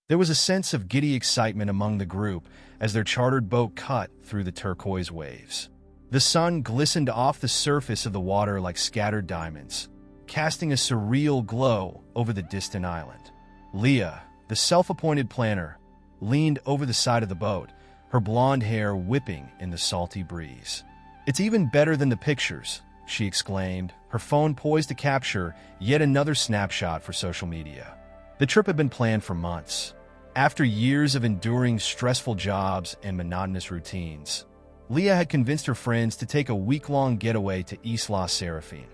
There was a sense of giddy excitement among the group as their chartered boat cut through the turquoise waves. The sun glistened off the surface of the water like scattered diamonds, casting a surreal glow over the distant island. Leah, the self-appointed planner, leaned over the side of the boat, her blonde hair whipping in the salty breeze. "It's even better than the pictures," she exclaimed, her phone poised to capture yet another snapshot for social media. The trip had been planned for months. After years of enduring stressful jobs and monotonous routines, Leah had convinced her friends to take a week-long getaway to Isla Serafin,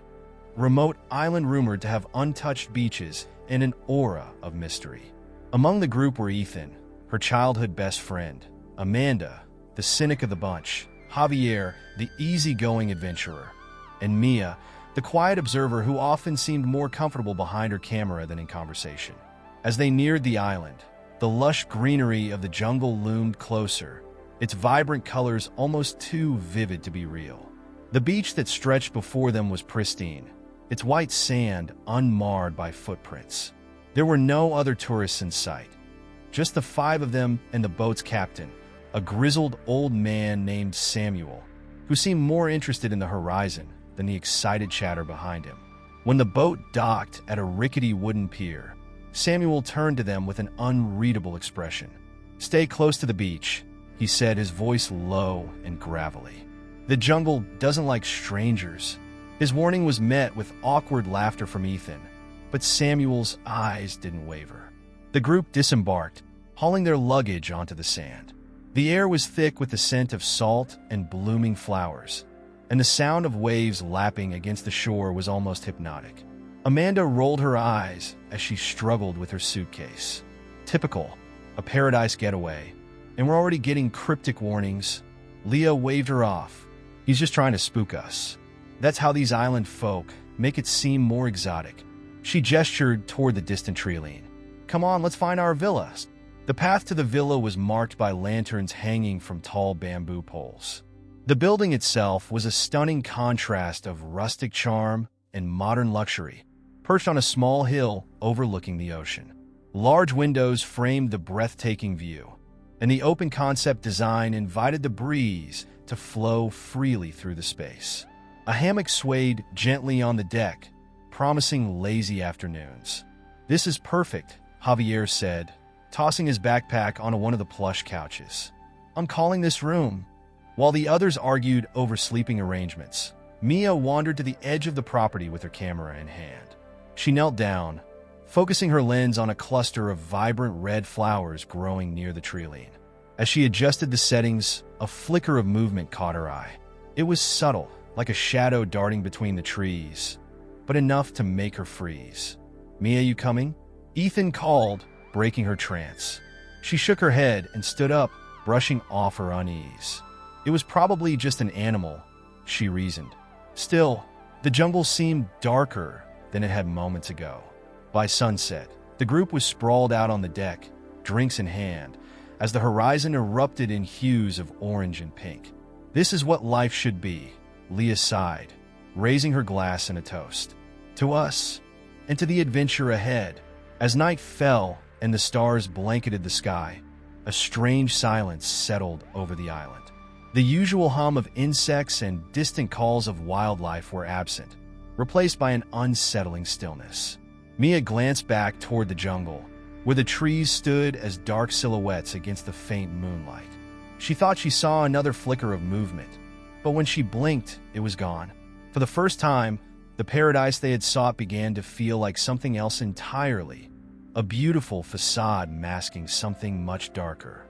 a remote island rumored to have untouched beaches and an aura of mystery. Among the group were Ethan, her childhood best friend, Amanda, the cynic of the bunch, Javier, the easygoing adventurer, and Mia, the quiet observer who often seemed more comfortable behind her camera than in conversation. As they neared the island, the lush greenery of the jungle loomed closer, its vibrant colors almost too vivid to be real. The beach that stretched before them was pristine, its white sand unmarred by footprints. There were no other tourists in sight, just the five of them and the boat's captain, a grizzled old man named Samuel, who seemed more interested in the horizon than the excited chatter behind him. When the boat docked at a rickety wooden pier, Samuel turned to them with an unreadable expression. "Stay close to the beach," he said, his voice low and gravelly. "The jungle doesn't like strangers." His warning was met with awkward laughter from Ethan, but Samuel's eyes didn't waver. The group disembarked, hauling their luggage onto the sand. The air was thick with the scent of salt and blooming flowers, and the sound of waves lapping against the shore was almost hypnotic. Amanda rolled her eyes as she struggled with her suitcase. Typical, a paradise getaway, and we're already getting cryptic warnings. Leah waved her off. "He's just trying to spook us. That's how these island folk make it seem more exotic." She gestured toward the distant treeline. "Come on, let's find our villa." The path to the villa was marked by lanterns hanging from tall bamboo poles. The building itself was a stunning contrast of rustic charm and modern luxury, perched on a small hill overlooking the ocean. Large windows framed the breathtaking view, and the open-concept design invited the breeze to flow freely through the space. A hammock swayed gently on the deck, promising lazy afternoons. "This is perfect," Javier said, tossing his backpack onto one of the plush couches. "I'm calling this room." While the others argued over sleeping arrangements, Mia wandered to the edge of the property with her camera in hand. She knelt down, focusing her lens on a cluster of vibrant red flowers growing near the treeline. As she adjusted the settings, a flicker of movement caught her eye. It was subtle, like a shadow darting between the trees, but enough to make her freeze. "Mia, you coming?" Ethan called, breaking her trance. She shook her head and stood up, brushing off her unease. It was probably just an animal, she reasoned. Still, the jungle seemed darker than it had moments ago. By sunset, the group was sprawled out on the deck, drinks in hand, as the horizon erupted in hues of orange and pink. "This is what life should be," Leah sighed, raising her glass in a toast. "To us, and to the adventure ahead." As night fell and the stars blanketed the sky, a strange silence settled over the island. The usual hum of insects and distant calls of wildlife were absent, replaced by an unsettling stillness. Mia glanced back toward the jungle, where the trees stood as dark silhouettes against the faint moonlight. She thought she saw another flicker of movement, but when she blinked, it was gone. For the first time, the paradise they had sought began to feel like something else entirely, a beautiful facade masking something much darker.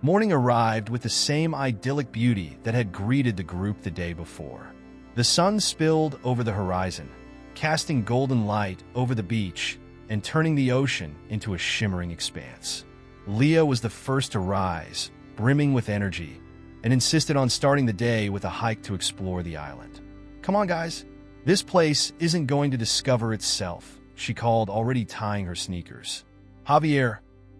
Morning arrived with the same idyllic beauty that had greeted the group the day before. The sun spilled over the horizon, casting golden light over the beach and turning the ocean into a shimmering expanse. Leah was the first to rise, brimming with energy, and insisted on starting the day with a hike to explore the island. "Come on, guys. This place isn't going to discover itself," she called, already tying her sneakers. Javier,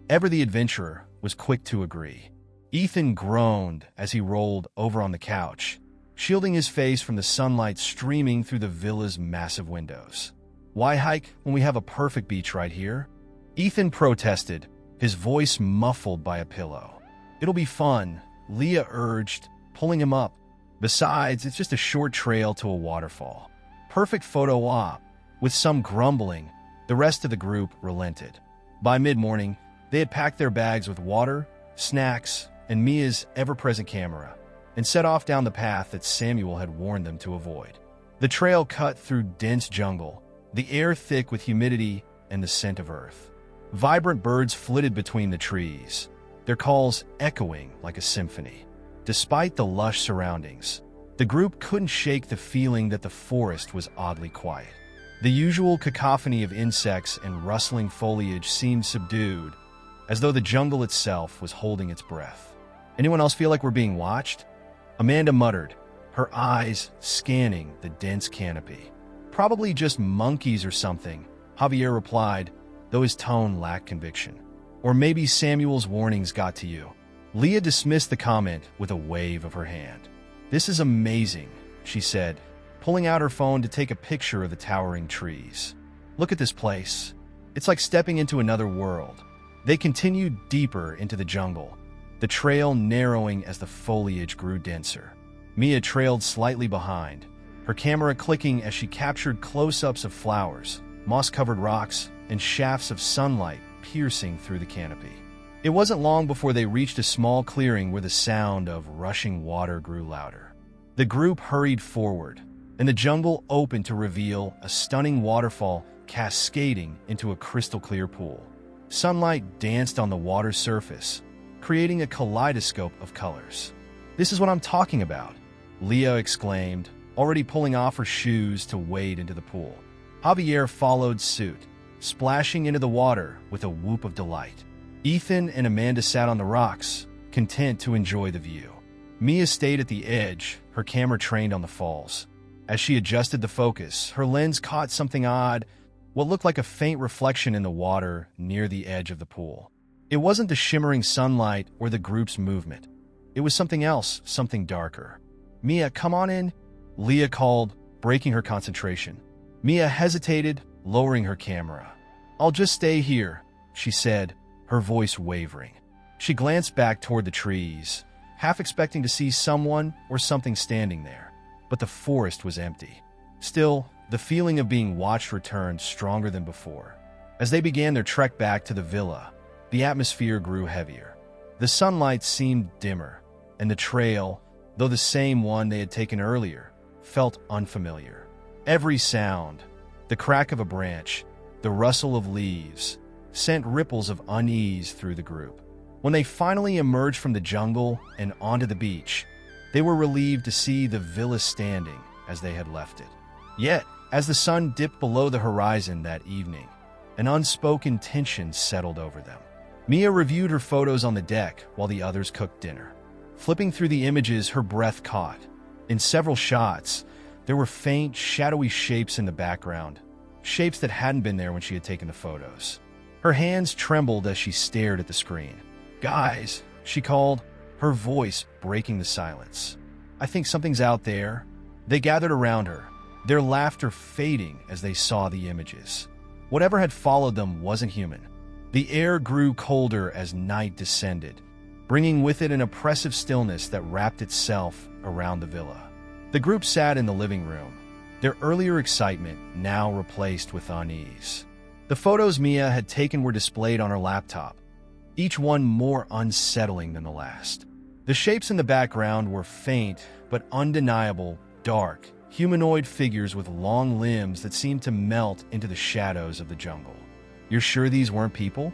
ever the adventurer, was quick to agree. Ethan groaned as he rolled over on the couch, shielding his face from the sunlight streaming through the villa's massive windows. "Why hike when we have a perfect beach right here?" Ethan protested, his voice muffled by a pillow. "It'll be fun," Leah urged, pulling him up. "Besides, it's just a short trail to a waterfall. Perfect photo op." With some grumbling, the rest of the group relented. By mid-morning, they had packed their bags with water, snacks, and Mia's ever-present camera, and set off down the path that Samuel had warned them to avoid. The trail cut through dense jungle, the air thick with humidity and the scent of earth. Vibrant birds flitted between the trees, their calls echoing like a symphony. Despite the lush surroundings, the group couldn't shake the feeling that the forest was oddly quiet. The usual cacophony of insects and rustling foliage seemed subdued, as though the jungle itself was holding its breath. "Anyone else feel like we're being watched?" Amanda muttered, her eyes scanning the dense canopy. "Probably just monkeys or something," Javier replied, though his tone lacked conviction. "Or maybe Samuel's warnings got to you." Leah dismissed the comment with a wave of her hand. "This is amazing," she said, pulling out her phone to take a picture of the towering trees. "Look at this place. It's like stepping into another world." They continued deeper into the jungle, the trail narrowing as the foliage grew denser. Mia trailed slightly behind, her camera clicking as she captured close-ups of flowers, moss-covered rocks, and shafts of sunlight piercing through the canopy. It wasn't long before they reached a small clearing where the sound of rushing water grew louder. The group hurried forward, and the jungle opened to reveal a stunning waterfall cascading into a crystal-clear pool. Sunlight danced on the water's surface, creating a kaleidoscope of colors. "This is what I'm talking about," Leah exclaimed, already pulling off her shoes to wade into the pool. Javier followed suit, splashing into the water with a whoop of delight. Ethan and Amanda sat on the rocks, content to enjoy the view. Mia stayed at the edge, her camera trained on the falls. As she adjusted the focus, her lens caught something odd, what looked like a faint reflection in the water near the edge of the pool. It wasn't the shimmering sunlight or the group's movement. It was something else, something darker. "Mia, come on in," Leah called, breaking her concentration. Mia hesitated, lowering her camera. "I'll just stay here," she said, her voice wavering. She glanced back toward the trees, half expecting to see someone or something standing there, but the forest was empty. Still, the feeling of being watched returned stronger than before. As they began their trek back to the villa, the atmosphere grew heavier. The sunlight seemed dimmer, and the trail, though the same one they had taken earlier, felt unfamiliar. Every sound, the crack of a branch, the rustle of leaves, sent ripples of unease through the group. When they finally emerged from the jungle and onto the beach, they were relieved to see the villa standing as they had left it. Yet, as the sun dipped below the horizon that evening, an unspoken tension settled over them. Mia reviewed her photos on the deck while the others cooked dinner. Flipping through the images, her breath caught. In several shots, there were faint, shadowy shapes in the background, shapes that hadn't been there when she had taken the photos. Her hands trembled as she stared at the screen. "Guys," she called, her voice breaking the silence. "I think something's out there." They gathered around her, their laughter fading as they saw the images. Whatever had followed them wasn't human. The air grew colder as night descended, bringing with it an oppressive stillness that wrapped itself around the villa. The group sat in the living room, their earlier excitement now replaced with unease. The photos Mia had taken were displayed on her laptop, each one more unsettling than the last. The shapes in the background were faint but undeniable, dark, humanoid figures with long limbs that seemed to melt into the shadows of the jungle. "You're sure these weren't people?"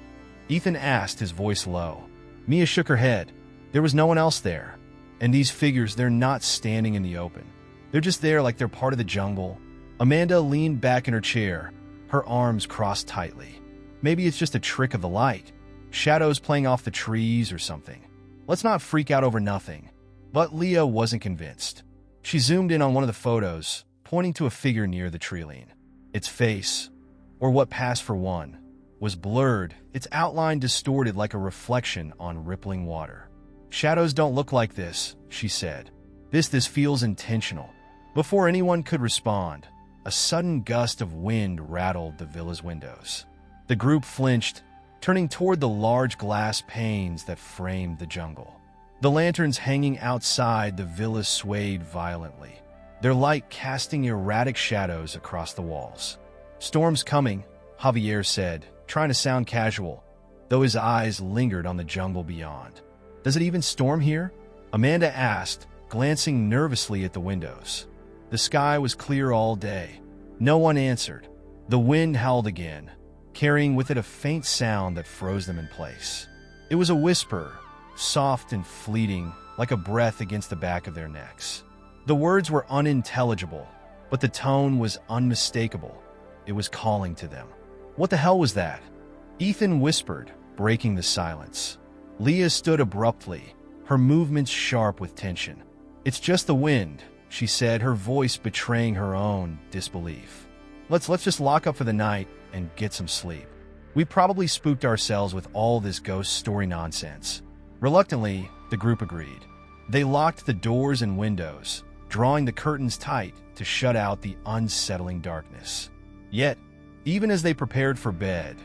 Ethan asked, his voice low. Mia shook her head. There was no one else there. And these figures, they're not standing in the open. They're just there like they're part of the jungle. Amanda leaned back in her chair, her arms crossed tightly. "Maybe it's just a trick of the light. Shadows playing off the trees or something. Let's not freak out over nothing." But Leah wasn't convinced. She zoomed in on one of the photos, pointing to a figure near the treeline. Its face, or what passed for one, was blurred, its outline distorted like a reflection on rippling water. "Shadows don't look like this," she said. This feels intentional." Before anyone could respond, a sudden gust of wind rattled the villa's windows. The group flinched, turning toward the large glass panes that framed the jungle. The lanterns hanging outside the villa swayed violently, their light casting erratic shadows across the walls. "Storm's coming," Javier said, trying to sound casual, though his eyes lingered on the jungle beyond. "Does it even storm here?" Amanda asked, glancing nervously at the windows. The sky was clear all day. No one answered. The wind howled again, carrying with it a faint sound that froze them in place. It was a whisper, soft and fleeting, like a breath against the back of their necks. The words were unintelligible, but the tone was unmistakable. It was calling to them. "What the hell was that?" Ethan whispered, breaking the silence. Leah stood abruptly, her movements sharp with tension. "It's just the wind," she said, her voice betraying her own disbelief. Let's just lock up for the night and get some sleep. We probably spooked ourselves with all this ghost story nonsense." Reluctantly, the group agreed. They locked the doors and windows, drawing the curtains tight to shut out the unsettling darkness. Yet, even as they prepared for bed,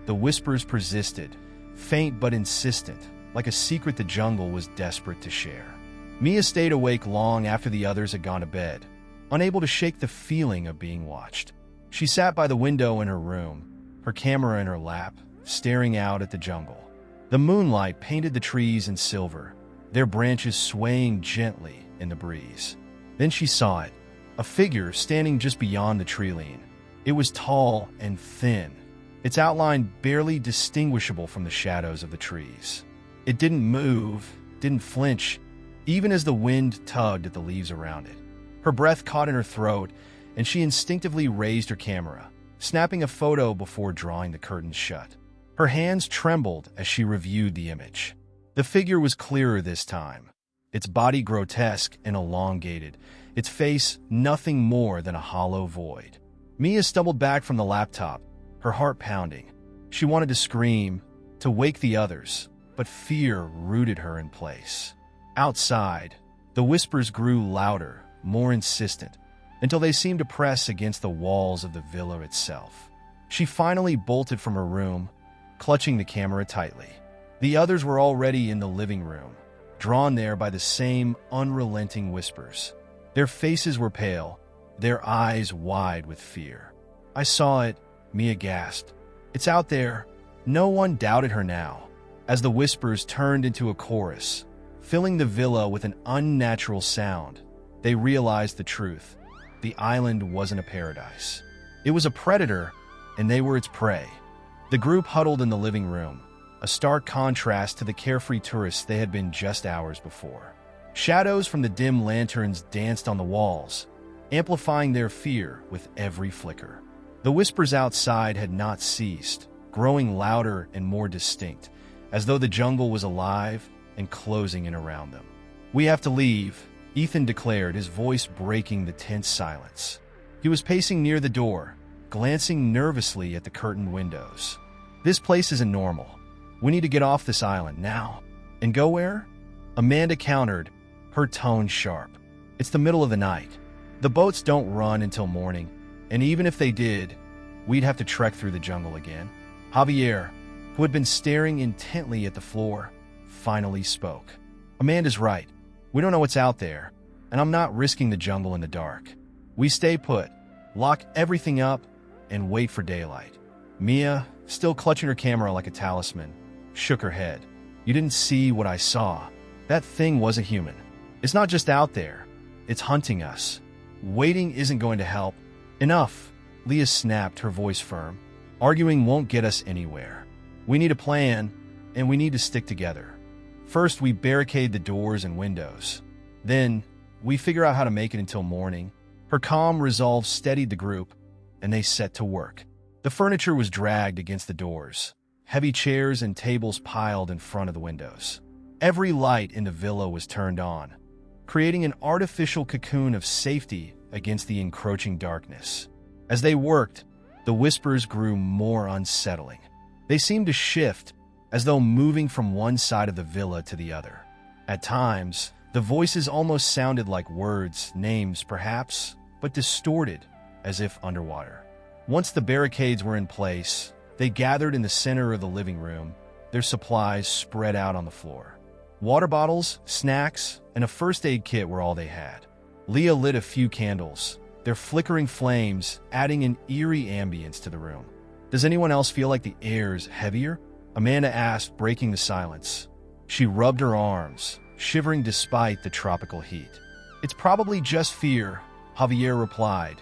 the whispers persisted, faint but insistent, like a secret the jungle was desperate to share. Mia stayed awake long after the others had gone to bed, unable to shake the feeling of being watched. She sat by the window in her room, her camera in her lap, staring out at the jungle. The moonlight painted the trees in silver, their branches swaying gently in the breeze. Then she saw it, a figure standing just beyond the tree-line. It was tall and thin, its outline barely distinguishable from the shadows of the trees. It didn't move, didn't flinch, even as the wind tugged at the leaves around it. Her breath caught in her throat, and she instinctively raised her camera, snapping a photo before drawing the curtains shut. Her hands trembled as she reviewed the image. The figure was clearer this time, its body grotesque and elongated, its face nothing more than a hollow void. Mia stumbled back from the laptop, her heart pounding. She wanted to scream, to wake the others, but fear rooted her in place. Outside, the whispers grew louder, more insistent, until they seemed to press against the walls of the villa itself. She finally bolted from her room, clutching the camera tightly. The others were already in the living room, drawn there by the same unrelenting whispers. Their faces were pale, their eyes wide with fear. "I saw it," Mia gasped. "It's out there." No one doubted her now, as the whispers turned into a chorus, filling the villa with an unnatural sound. They realized the truth. The island wasn't a paradise. It was a predator, and they were its prey. The group huddled in the living room, a stark contrast to the carefree tourists they had been just hours before. Shadows from the dim lanterns danced on the walls, amplifying their fear with every flicker. The whispers outside had not ceased, growing louder and more distinct, as though the jungle was alive and closing in around them. "We have to leave," Ethan declared, his voice breaking the tense silence. He was pacing near the door, glancing nervously at the curtained windows. "This place isn't normal. We need to get off this island now." "And go where?" Amanda countered, her tone sharp. "It's the middle of the night. The boats don't run until morning, and even if they did, we'd have to trek through the jungle again." Javier, who had been staring intently at the floor, finally spoke. "Amanda's right. We don't know what's out there, and I'm not risking the jungle in the dark. We stay put, lock everything up, and wait for daylight." Mia, still clutching her camera like a talisman, shook her head. "You didn't see what I saw. That thing wasn't human. It's not just out there. It's hunting us. Waiting isn't going to help." "Enough," Leah snapped, her voice firm. "Arguing won't get us anywhere. We need a plan, and we need to stick together. First, we barricade the doors and windows. Then, we figure out how to make it until morning." Her calm resolve steadied the group, and they set to work. The furniture was dragged against the doors, heavy chairs and tables piled in front of the windows. Every light in the villa was turned on, creating an artificial cocoon of safety against the encroaching darkness. As they worked, the whispers grew more unsettling. They seemed to shift, as though moving from one side of the villa to the other. At times, the voices almost sounded like words, names perhaps, but distorted, as if underwater. Once the barricades were in place, They gathered in the center of the living room, their supplies spread out on the floor. Water bottles, snacks, and a first aid kit were all they had. Leah lit a few candles, their flickering flames adding an eerie ambience to the room. "Does anyone else feel like the air's heavier?" Amanda asked, breaking the silence. She rubbed her arms, shivering despite the tropical heat. "It's probably just fear," Javier replied,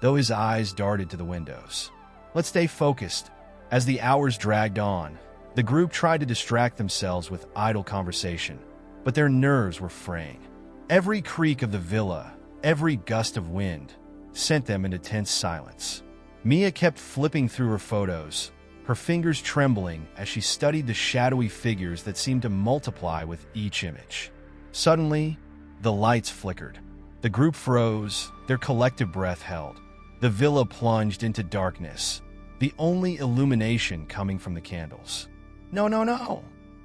though his eyes darted to the windows. "Let's stay focused." As the hours dragged on, the group tried to distract themselves with idle conversation, but their nerves were fraying. Every creak of the villa, every gust of wind, sent them into tense silence. Mia kept flipping through her photos, her fingers trembling as she studied the shadowy figures that seemed to multiply with each image. Suddenly, the lights flickered. The group froze, their collective breath held. The villa plunged into darkness, the only illumination coming from the candles. "No, no, no,"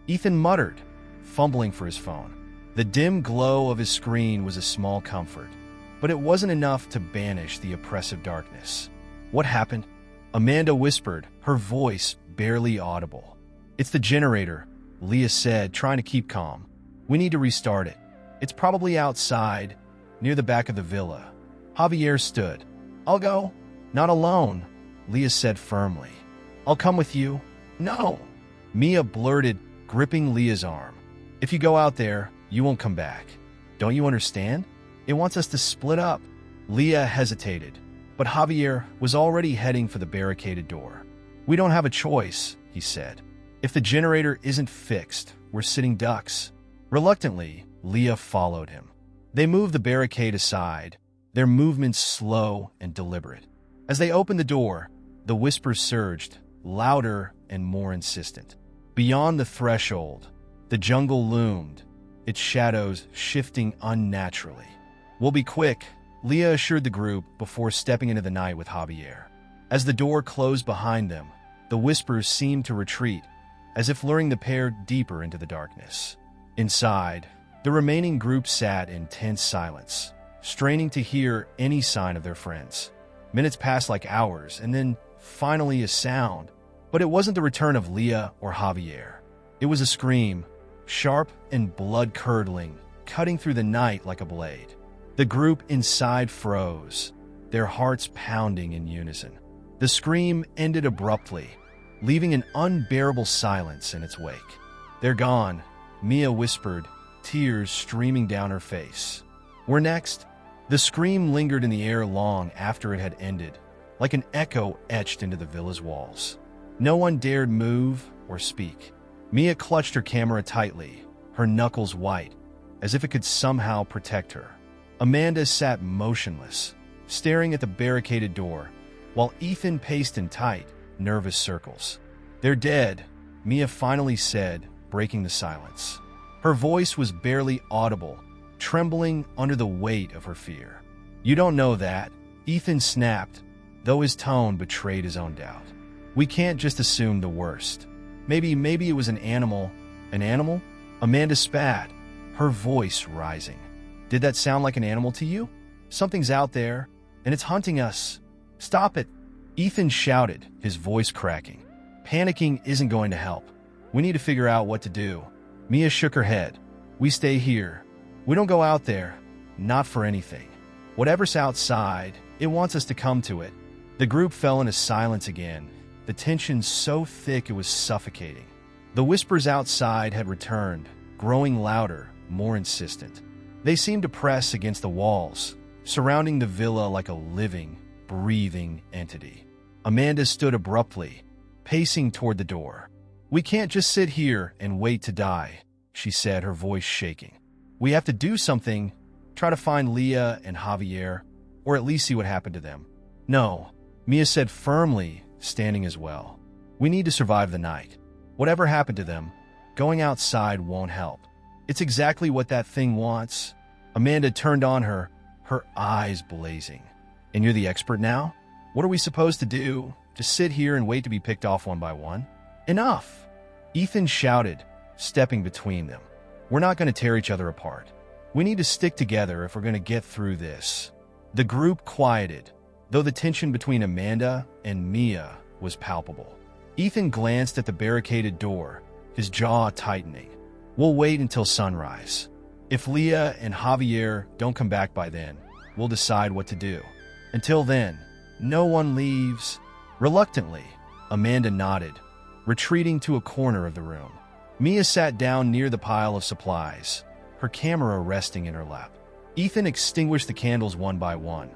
Ethan muttered, fumbling for his phone. The dim glow of his screen was a small comfort, but it wasn't enough to banish the oppressive darkness. "What happened?" Amanda whispered, her voice barely audible. "It's the generator," Leah said, trying to keep calm. "We need to restart it. It's probably outside, near the back of the villa." Javier stood. "I'll go." "Not alone," Leah said firmly. "I'll come with you." "No," Mia blurted, gripping Leah's arm. "If you go out there, you won't come back. Don't you understand? It wants us to split up." Leah hesitated, but Javier was already heading for the barricaded door. "We don't have a choice," he said. "If the generator isn't fixed, we're sitting ducks." Reluctantly, Leah followed him. They moved the barricade aside, their movements slow and deliberate. As they opened the door, the whispers surged, louder and more insistent. Beyond the threshold, the jungle loomed, its shadows shifting unnaturally. "We'll be quick," Leah assured the group before stepping into the night with Javier. As the door closed behind them, the whispers seemed to retreat, as if luring the pair deeper into the darkness. Inside, the remaining group sat in tense silence, straining to hear any sign of their friends. Minutes passed like hours, and then finally a sound. But it wasn't the return of Leah or Javier. It was a scream, sharp and blood-curdling, cutting through the night like a blade. The group inside froze, their hearts pounding in unison. The scream ended abruptly, leaving an unbearable silence in its wake. "They're gone," Mia whispered, tears streaming down her face. "We're next." The scream lingered in the air long after it had ended, like an echo etched into the villa's walls. No one dared move or speak. Mia clutched her camera tightly, her knuckles white, as if it could somehow protect her. Amanda sat motionless, staring at the barricaded door, while Ethan paced in tight, nervous circles. "They're dead," Mia finally said, breaking the silence. Her voice was barely audible, trembling under the weight of her fear. "You don't know that," Ethan snapped, though his tone betrayed his own doubt. "We can't just assume the worst. Maybe it was an animal." "An animal?" Amanda spat, her voice rising. "Did that sound like an animal to you? Something's out there, and it's hunting us. Stop it!" Ethan shouted, his voice cracking. "Panicking isn't going to help. We need to figure out what to do." Mia shook her head. "We stay here. We don't go out there. Not for anything. Whatever's outside, it wants us to come to it." The group fell into silence again, the tension so thick it was suffocating. The whispers outside had returned, growing louder, more insistent. They seemed to press against the walls, surrounding the villa like a living, breathing entity. Amanda stood abruptly, pacing toward the door. "We can't just sit here and wait to die," she said, her voice shaking. "We have to do something, try to find Leah and Javier, or at least see what happened to them." "No," Mia said firmly, standing as well. "We need to survive the night. Whatever happened to them, going outside won't help. It's exactly what that thing wants." Amanda turned on her, her eyes blazing. "And you're the expert now? What are we supposed to do? Just sit here and wait to be picked off one by one?" "Enough!" Ethan shouted, stepping between them. "We're not going to tear each other apart. We need to stick together if we're going to get through this." The group quieted, though the tension between Amanda and Mia was palpable. Ethan glanced at the barricaded door, his jaw tightening. We'll wait until sunrise. If Leah and Javier don't come back by then, we'll decide what to do. Until then, no one leaves. Reluctantly, Amanda nodded, retreating to a corner of the room. Mia sat down near the pile of supplies, her camera resting in her lap. Ethan extinguished the candles one by one,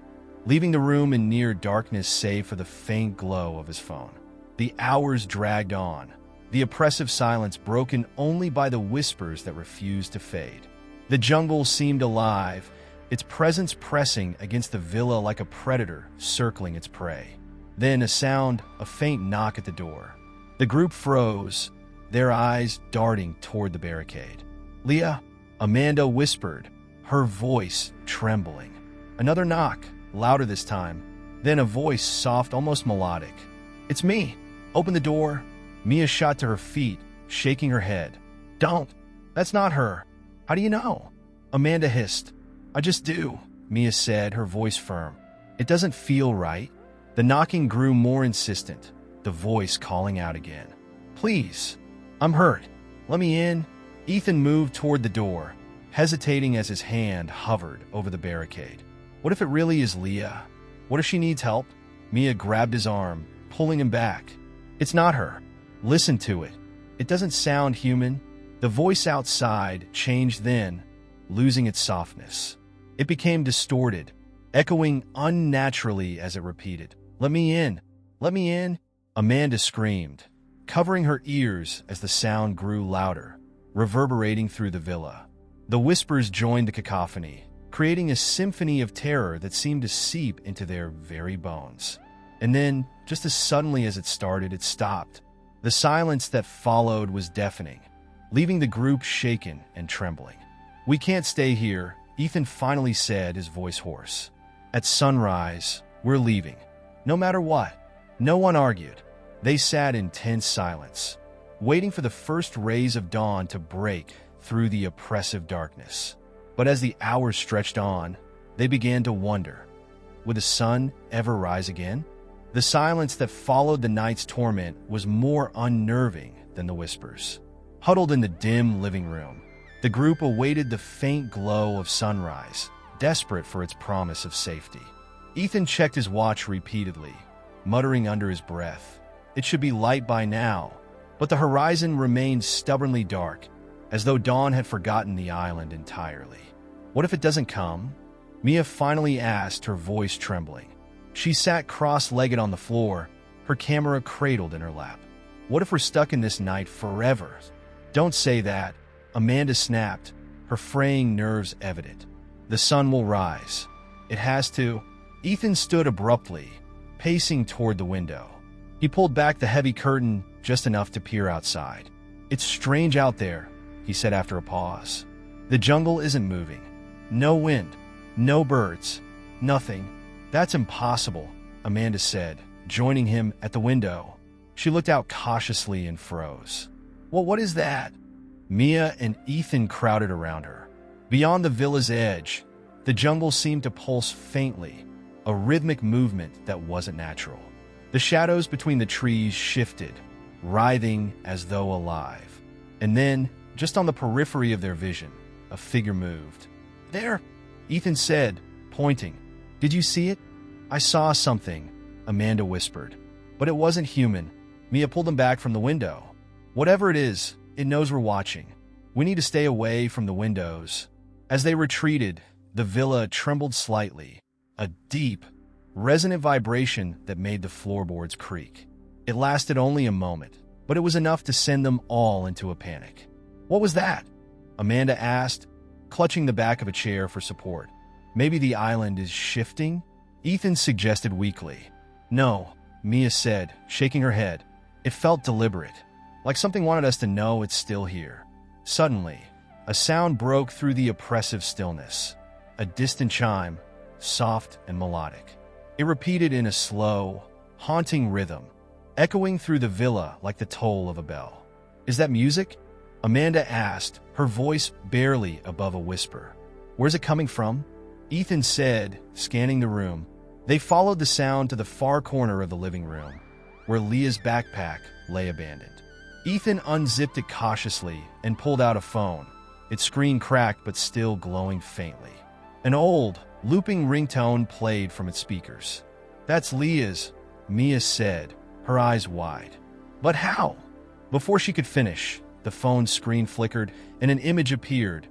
leaving the room in near darkness save for the faint glow of his phone. The hours dragged on, the oppressive silence broken only by the whispers that refused to fade. The jungle seemed alive, its presence pressing against the villa like a predator circling its prey. Then a faint knock at the door. The group froze, their eyes darting toward the barricade. "Leah," Amanda whispered, her voice trembling. Another knock, louder this time, then a voice soft, almost melodic. "It's me. Open the door." Mia shot to her feet, shaking her head. "Don't. That's not her. How do you know?" Amanda hissed. "I just do," Mia said, her voice firm. "It doesn't feel right." The knocking grew more insistent, the voice calling out again. "Please. I'm hurt. Let me in." Ethan moved toward the door, hesitating as his hand hovered over the barricade. What if it really is Leah? What if she needs help? Mia grabbed his arm, pulling him back. "It's not her. Listen to it. It doesn't sound human." The voice outside changed then, losing its softness. It became distorted, echoing unnaturally as it repeated. "Let me in. Let me in." Amanda screamed, covering her ears as the sound grew louder, reverberating through the villa. The whispers joined the cacophony, creating a symphony of terror that seemed to seep into their very bones. And then, just as suddenly as it started, it stopped. The silence that followed was deafening, leaving the group shaken and trembling. "We can't stay here," Ethan finally said, his voice hoarse. "At sunrise, we're leaving. No matter what." No one argued. They sat in tense silence, waiting for the first rays of dawn to break through the oppressive darkness. But as the hours stretched on, they began to wonder, would the sun ever rise again? The silence that followed the night's torment was more unnerving than the whispers. Huddled in the dim living room, the group awaited the faint glow of sunrise, desperate for its promise of safety. Ethan checked his watch repeatedly, muttering under his breath, "It should be light by now." But the horizon remained stubbornly dark, as though dawn had forgotten the island entirely. "What if it doesn't come?" Mia finally asked, her voice trembling. She sat cross-legged on the floor, her camera cradled in her lap. "What if we're stuck in this night forever?" "Don't say that," Amanda snapped, her fraying nerves evident. "The sun will rise. It has to." Ethan stood abruptly, pacing toward the window. He pulled back the heavy curtain just enough to peer outside. "It's strange out there," he said after a pause. "The jungle isn't moving. No wind, no birds, nothing." "That's impossible," Amanda said, joining him at the window. She looked out cautiously and froze. "Well, what is that?" Mia and Ethan crowded around her. Beyond the villa's edge, the jungle seemed to pulse faintly, a rhythmic movement that wasn't natural. The shadows between the trees shifted, writhing as though alive. And then, just on the periphery of their vision, a figure moved. "There," Ethan said, pointing. "Did you see it?" "I saw something," Amanda whispered. "But it wasn't human." Mia pulled him back from the window. "Whatever it is, it knows we're watching. We need to stay away from the windows." As they retreated, the villa trembled slightly, a deep, resonant vibration that made the floorboards creak. It lasted only a moment, but it was enough to send them all into a panic. "What was that?" Amanda asked, clutching the back of a chair for support. "Maybe the island is shifting?" Ethan suggested weakly. "No," Mia said, shaking her head. "It felt deliberate, like something wanted us to know it's still here." Suddenly, a sound broke through the oppressive stillness. A distant chime, soft and melodic. It repeated in a slow, haunting rhythm, echoing through the villa like the toll of a bell. "Is that music?" Amanda asked, her voice barely above a whisper. "Where's it coming from?" Ethan said, scanning the room. They followed the sound to the far corner of the living room, where Leah's backpack lay abandoned. Ethan unzipped it cautiously and pulled out a phone, its screen cracked but still glowing faintly. An old, looping ringtone played from its speakers. "That's Leah's," Mia said, her eyes wide. "But how?" Before she could finish, the phone's screen flickered and an image appeared,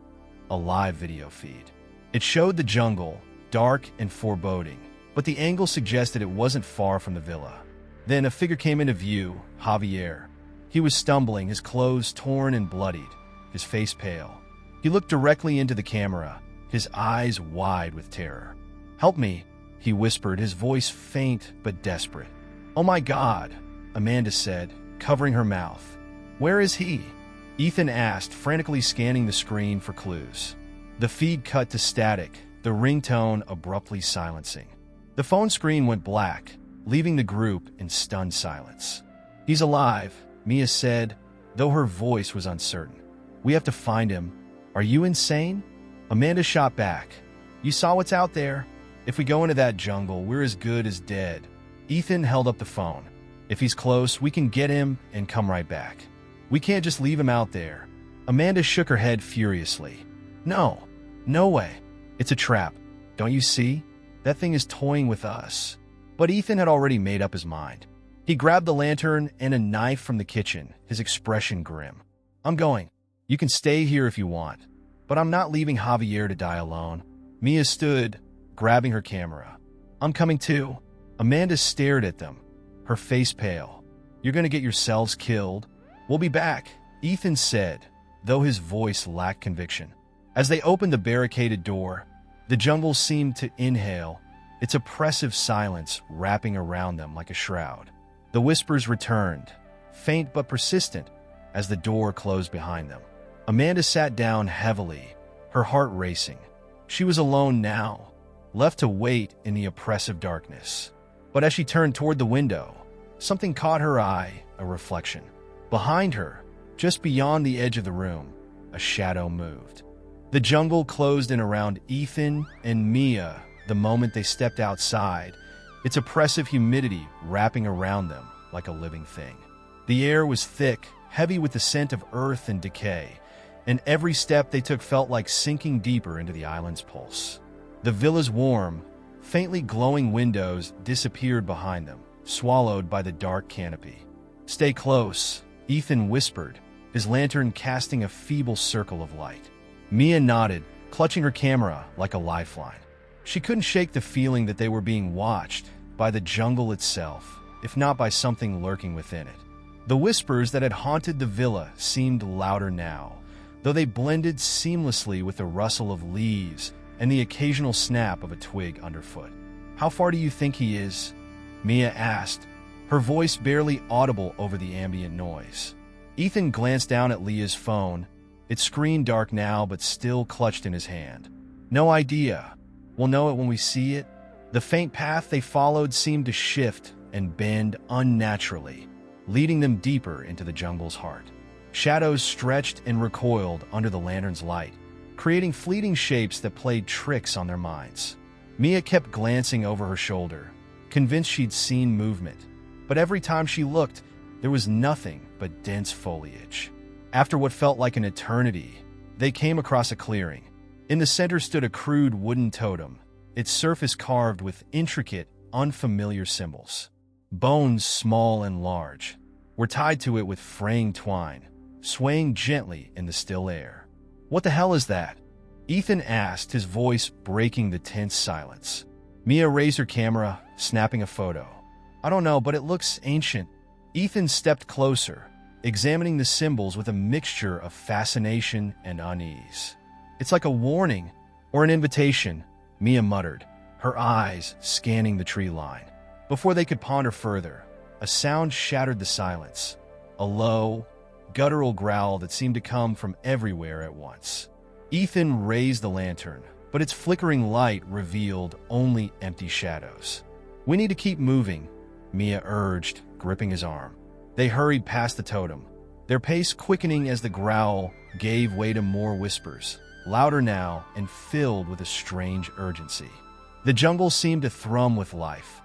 a live video feed. It showed the jungle, dark and foreboding, but the angle suggested it wasn't far from the villa. Then a figure came into view, Javier. He was stumbling, his clothes torn and bloodied, his face pale. He looked directly into the camera, his eyes wide with terror. "Help me," he whispered, his voice faint but desperate. "Oh my God," Amanda said, covering her mouth. "Where is he?" Ethan asked, frantically scanning the screen for clues. The feed cut to static, the ringtone abruptly silencing. The phone screen went black, leaving the group in stunned silence. "He's alive," Mia said, though her voice was uncertain. "We have to find him. Are you insane?" Amanda shot back. "You saw what's out there. If we go into that jungle, we're as good as dead." Ethan held up the phone. "If he's close, we can get him and come right back. We can't just leave him out there." Amanda shook her head furiously. "No, no way. It's a trap. Don't you see? That thing is toying with us." But Ethan had already made up his mind. He grabbed the lantern and a knife from the kitchen, his expression grim. "I'm going. You can stay here if you want. But I'm not leaving Javier to die alone." Mia stood, grabbing her camera. "I'm coming too." Amanda stared at them, her face pale. "You're going to get yourselves killed. We'll be back," Ethan said, though his voice lacked conviction. As they opened the barricaded door, the jungle seemed to inhale, its oppressive silence wrapping around them like a shroud. The whispers returned, faint but persistent, as the door closed behind them. Amanda sat down heavily, her heart racing. She was alone now, left to wait in the oppressive darkness. But as she turned toward the window, something caught her eye, a reflection. Behind her, just beyond the edge of the room, a shadow moved. The jungle closed in around Ethan and Mia the moment they stepped outside, its oppressive humidity wrapping around them like a living thing. The air was thick, heavy with the scent of earth and decay, and every step they took felt like sinking deeper into the island's pulse. The villa's warm, faintly glowing windows disappeared behind them, swallowed by the dark canopy. "Stay close," Ethan whispered, his lantern casting a feeble circle of light. Mia nodded, clutching her camera like a lifeline. She couldn't shake the feeling that they were being watched by the jungle itself, if not by something lurking within it. The whispers that had haunted the villa seemed louder now, though they blended seamlessly with the rustle of leaves and the occasional snap of a twig underfoot. "How far do you think he is?" Mia asked, her voice barely audible over the ambient noise. Ethan glanced down at Leah's phone, its screen dark now but still clutched in his hand. "No idea. We'll know it when we see it." The faint path they followed seemed to shift and bend unnaturally, leading them deeper into the jungle's heart. Shadows stretched and recoiled under the lantern's light, creating fleeting shapes that played tricks on their minds. Mia kept glancing over her shoulder, convinced she'd seen movement, but every time she looked, there was nothing but dense foliage. After what felt like an eternity, they came across a clearing. In the center stood a crude wooden totem, its surface carved with intricate, unfamiliar symbols. Bones, small and large, were tied to it with fraying twine, swaying gently in the still air. "What the hell is that?" Ethan asked, his voice breaking the tense silence. Mia raised her camera, snapping a photo. "I don't know, but it looks ancient." Ethan stepped closer, examining the symbols with a mixture of fascination and unease. "It's like a warning or an invitation," Mia muttered, her eyes scanning the tree line. Before they could ponder further, a sound shattered the silence, a low, guttural growl that seemed to come from everywhere at once. Ethan raised the lantern, but its flickering light revealed only empty shadows. "We need to keep moving," Mia urged, gripping his arm. They hurried past the totem, their pace quickening as the growl gave way to more whispers, louder now and filled with a strange urgency. The jungle seemed to thrum with life.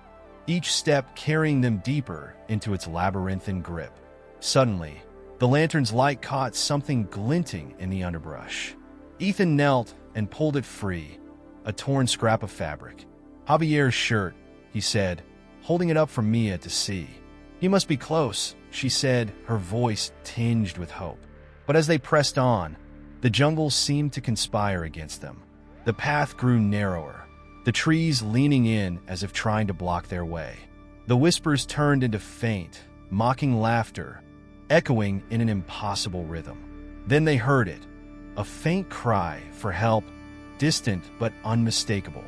each step carrying them deeper into its labyrinthine grip. Suddenly, the lantern's light caught something glinting in the underbrush. Ethan knelt and pulled it free, a torn scrap of fabric. "Javier's shirt," he said, holding it up for Mia to see. "He must be close," she said, her voice tinged with hope. But as they pressed on, the jungle seemed to conspire against them. The path grew narrower, the trees leaning in as if trying to block their way. The whispers turned into faint, mocking laughter, echoing in an impossible rhythm. Then they heard it, a faint cry for help, distant but unmistakable.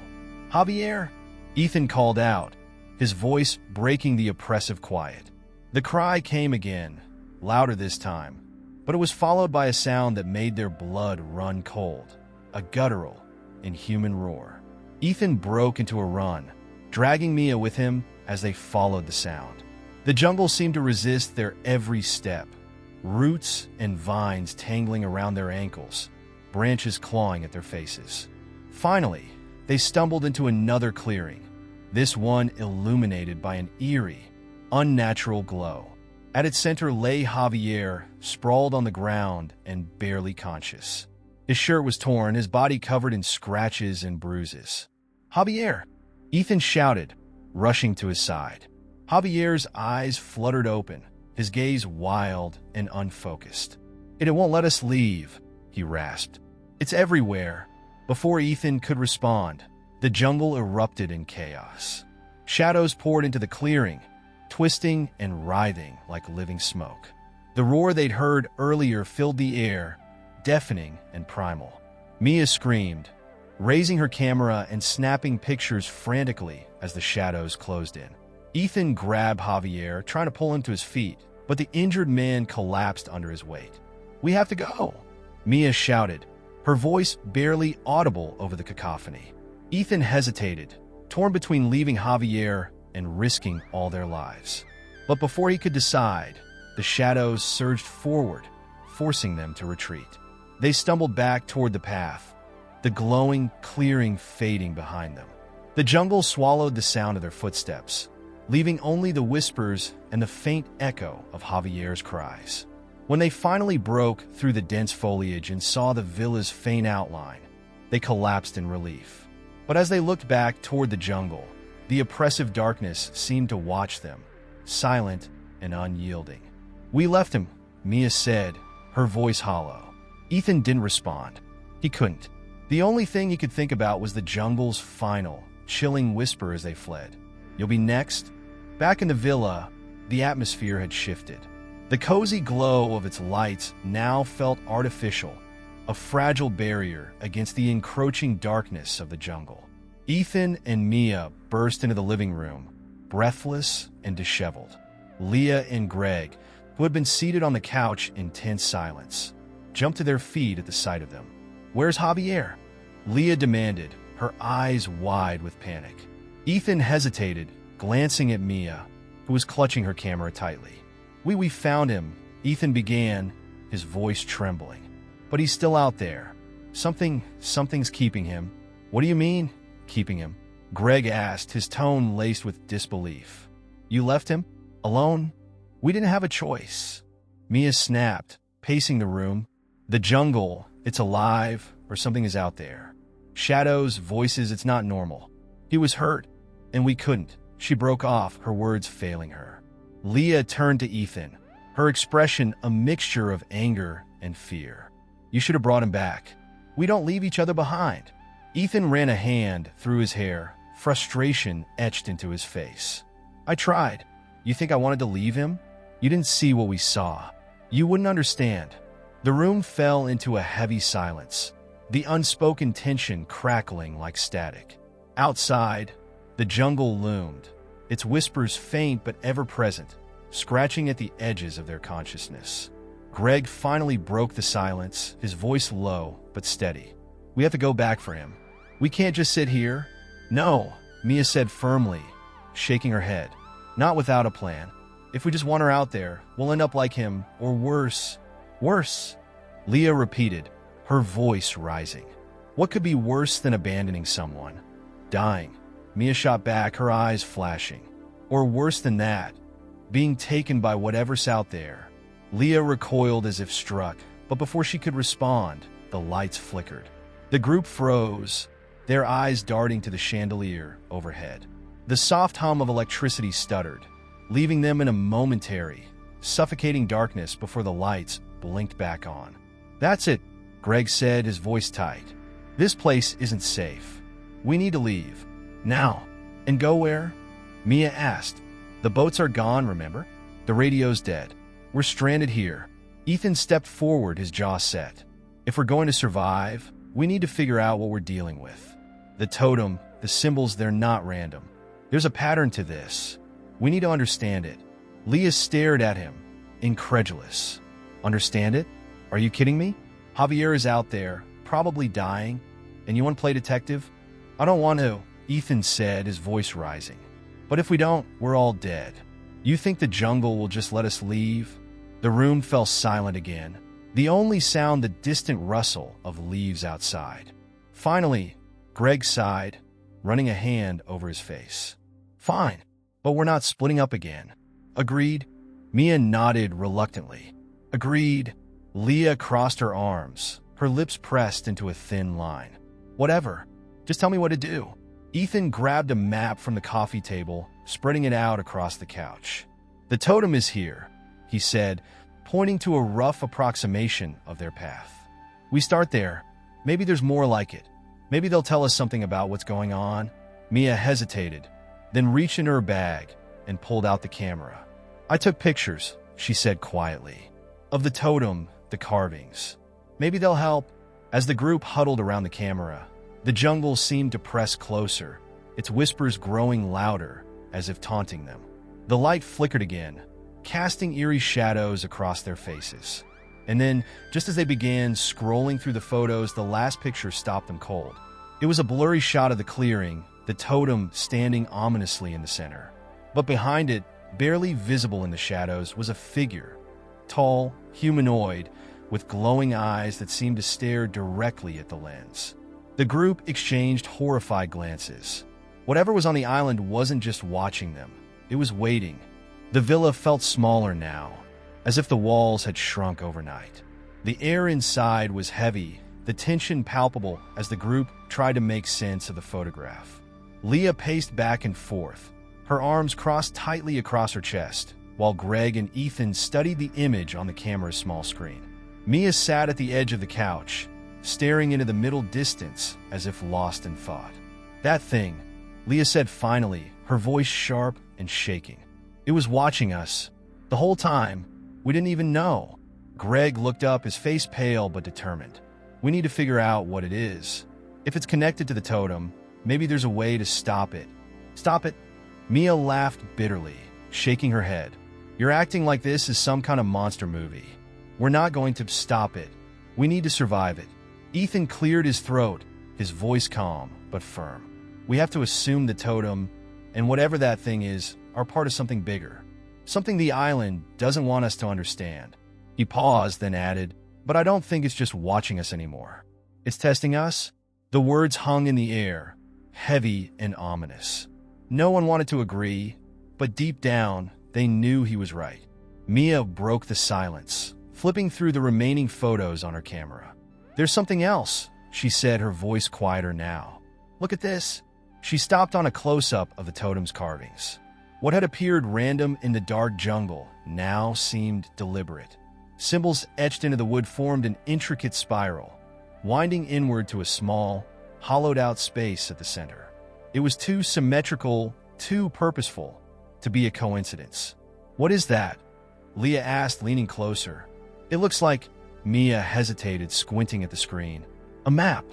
"Javier!" Ethan called out, his voice breaking the oppressive quiet. The cry came again, louder this time, but it was followed by a sound that made their blood run cold, a guttural, inhuman roar. Ethan broke into a run, dragging Mia with him as they followed the sound. The jungle seemed to resist their every step, roots and vines tangling around their ankles, branches clawing at their faces. Finally, they stumbled into another clearing, this one illuminated by an eerie, unnatural glow. At its center lay Javier, sprawled on the ground and barely conscious. His shirt was torn, his body covered in scratches and bruises. "Javier!" Ethan shouted, rushing to his side. Javier's eyes fluttered open, his gaze wild and unfocused. "It won't let us leave," he rasped. "It's everywhere." Before Ethan could respond, the jungle erupted in chaos. Shadows poured into the clearing, twisting and writhing like living smoke. The roar they'd heard earlier filled the air, deafening and primal. Mia screamed, raising her camera and snapping pictures frantically as the shadows closed in. Ethan grabbed Javier, trying to pull him to his feet, but the injured man collapsed under his weight. "We have to go," Mia shouted, her voice barely audible over the cacophony. Ethan hesitated, torn between leaving Javier and risking all their lives. But before he could decide, the shadows surged forward, forcing them to retreat. They stumbled back toward the path, the glowing clearing fading behind them. The jungle swallowed the sound of their footsteps, leaving only the whispers and the faint echo of Javier's cries. When they finally broke through the dense foliage and saw the villa's faint outline, they collapsed in relief. But as they looked back toward the jungle, the oppressive darkness seemed to watch them, silent and unyielding. "We left him," Mia said, her voice hollow. Ethan didn't respond. He couldn't. The only thing he could think about was the jungle's final, chilling whisper as they fled. "You'll be next?" Back in the villa, the atmosphere had shifted. The cozy glow of its lights now felt artificial, a fragile barrier against the encroaching darkness of the jungle. Ethan and Mia burst into the living room, breathless and disheveled. Leah and Greg, who had been seated on the couch in tense silence, jumped to their feet at the sight of them. "Where's Javier?" Leah demanded, her eyes wide with panic. Ethan hesitated, glancing at Mia, who was clutching her camera tightly. We found him," Ethan began, his voice trembling. "But he's still out there. Something's keeping him." "What do you mean, keeping him?" Greg asked, his tone laced with disbelief. "You left him? Alone?" "We didn't have a choice," Mia snapped, pacing the room. "The jungle, it's alive, or something is out there. Shadows, voices, it's not normal. He was hurt, and we couldn't." She broke off, her words failing her. Leah turned to Ethan, her expression a mixture of anger and fear. "You should have brought him back. We don't leave each other behind." Ethan ran a hand through his hair, frustration etched into his face. "I tried. You think I wanted to leave him? You didn't see what we saw. You wouldn't understand." The room fell into a heavy silence, the unspoken tension crackling like static. Outside, the jungle loomed, its whispers faint but ever-present, scratching at the edges of their consciousness. Greg finally broke the silence, his voice low but steady. "We have to go back for him. We can't just sit here." "No," Mia said firmly, shaking her head. "Not without a plan. If we just wander out there, we'll end up like him, or worse." "Worse?" Leah repeated, her voice rising. "What could be worse than abandoning someone? Dying?" Mia shot back, her eyes flashing. Or worse than that, being taken by whatever's out there. Leah recoiled as if struck, but before she could respond, the lights flickered. The group froze, their eyes darting to the chandelier overhead. The soft hum of electricity stuttered, leaving them in a momentary, suffocating darkness before the lights blinked back on. "That's it," Greg said, his voice tight. "This place isn't safe. We need to leave. Now." "And go where?" Mia asked. "The boats are gone, remember? The radio's dead. We're stranded here." Ethan stepped forward, his jaw set. "If we're going to survive, we need to figure out what we're dealing with. The totem, the symbols, they're not random. There's a pattern to this. We need to understand it." Leah stared at him, incredulous. "Understand it? Are you kidding me? Javier is out there, probably dying, and you want to play detective?" "I don't want to," Ethan said, his voice rising. "But if we don't, we're all dead. You think the jungle will just let us leave?" The room fell silent again, the only sound the distant rustle of leaves outside. Finally, Greg sighed, running a hand over his face. "Fine, but we're not splitting up again." "Agreed." Mia nodded reluctantly. "Agreed." Leah crossed her arms, her lips pressed into a thin line. "Whatever. Just tell me what to do." Ethan grabbed a map from the coffee table, spreading it out across the couch. "The totem is here," he said, pointing to a rough approximation of their path. "We start there. Maybe there's more like it. Maybe they'll tell us something about what's going on." Mia hesitated, then reached in her bag and pulled out the camera. "I took pictures," she said quietly, "of the totem, the carvings. Maybe they'll help." As the group huddled around the camera, the jungle seemed to press closer, its whispers growing louder, as if taunting them. The light flickered again, casting eerie shadows across their faces. And then, just as they began scrolling through the photos, the last picture stopped them cold. It was a blurry shot of the clearing, the totem standing ominously in the center. But behind it, barely visible in the shadows, was a figure, tall, humanoid, with glowing eyes that seemed to stare directly at the lens. The group exchanged horrified glances. Whatever was on the island wasn't just watching them, it was waiting. The villa felt smaller now, as if the walls had shrunk overnight. The air inside was heavy, the tension palpable as the group tried to make sense of the photograph. Leah paced back and forth, her arms crossed tightly across her chest, while Greg and Ethan studied the image on the camera's small screen. Mia sat at the edge of the couch, staring into the middle distance as if lost in thought. "That thing," Leah said finally, her voice sharp and shaking. "It was watching us. The whole time. We didn't even know." Greg looked up, his face pale but determined. "We need to figure out what it is. If it's connected to the totem, maybe there's a way to stop it." "Stop it?" Mia laughed bitterly, shaking her head. "You're acting like this is some kind of monster movie. We're not going to stop it. We need to survive it." Ethan cleared his throat, his voice calm but firm. "We have to assume the totem, and whatever that thing is, are part of something bigger. Something the island doesn't want us to understand." He paused, then added, "But I don't think it's just watching us anymore. It's testing us." The words hung in the air, heavy and ominous. No one wanted to agree, but deep down, they knew he was right. Mia broke the silence, flipping through the remaining photos on her camera. "There's something else," she said, her voice quieter now. "Look at this." She stopped on a close-up of the totem's carvings. What had appeared random in the dark jungle now seemed deliberate. Symbols etched into the wood formed an intricate spiral, winding inward to a small, hollowed-out space at the center. It was too symmetrical, too purposeful, to be a coincidence. "What is that?" Leah asked, leaning closer. "It looks like—" Mia hesitated, squinting at the screen. "A map,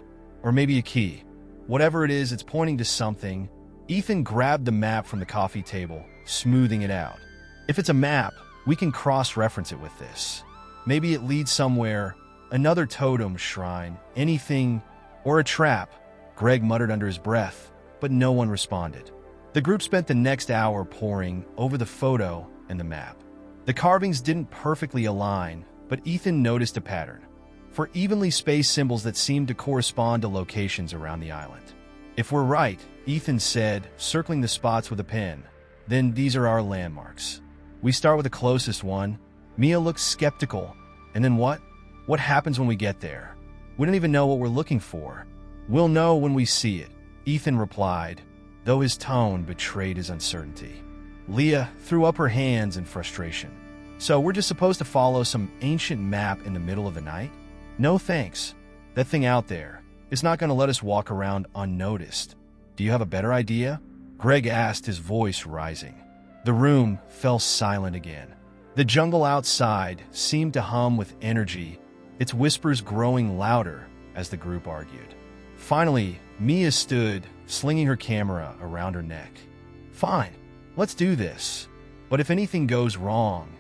or maybe a key. Whatever it is, it's pointing to something." Ethan grabbed the map from the coffee table, smoothing it out. "If it's a map, we can cross-reference it with this. Maybe it leads somewhere, another totem shrine, anything, or a trap." Greg muttered under his breath, but no one responded. The group spent the next hour poring over the photo and the map. The carvings didn't perfectly align, but Ethan noticed a pattern. For evenly spaced symbols that seemed to correspond to locations around the island. "If we're right," Ethan said, circling the spots with a pen, Then these are our landmarks. We start with the closest one. Mia looks skeptical. And then what? What happens when we get there? We don't even know what we're looking for. We'll know when we see it, Ethan replied, though his tone betrayed his uncertainty. Leah threw up her hands in frustration. So we're just supposed to follow some ancient map in the middle of the night? No thanks. That thing out there is not going to let us walk around unnoticed. Do you have a better idea? Greg asked, his voice rising. The room fell silent again. The jungle outside seemed to hum with energy, its whispers growing louder as the group argued. Finally, Mia stood, slinging her camera around her neck. Fine, let's do this. But if anything goes wrong,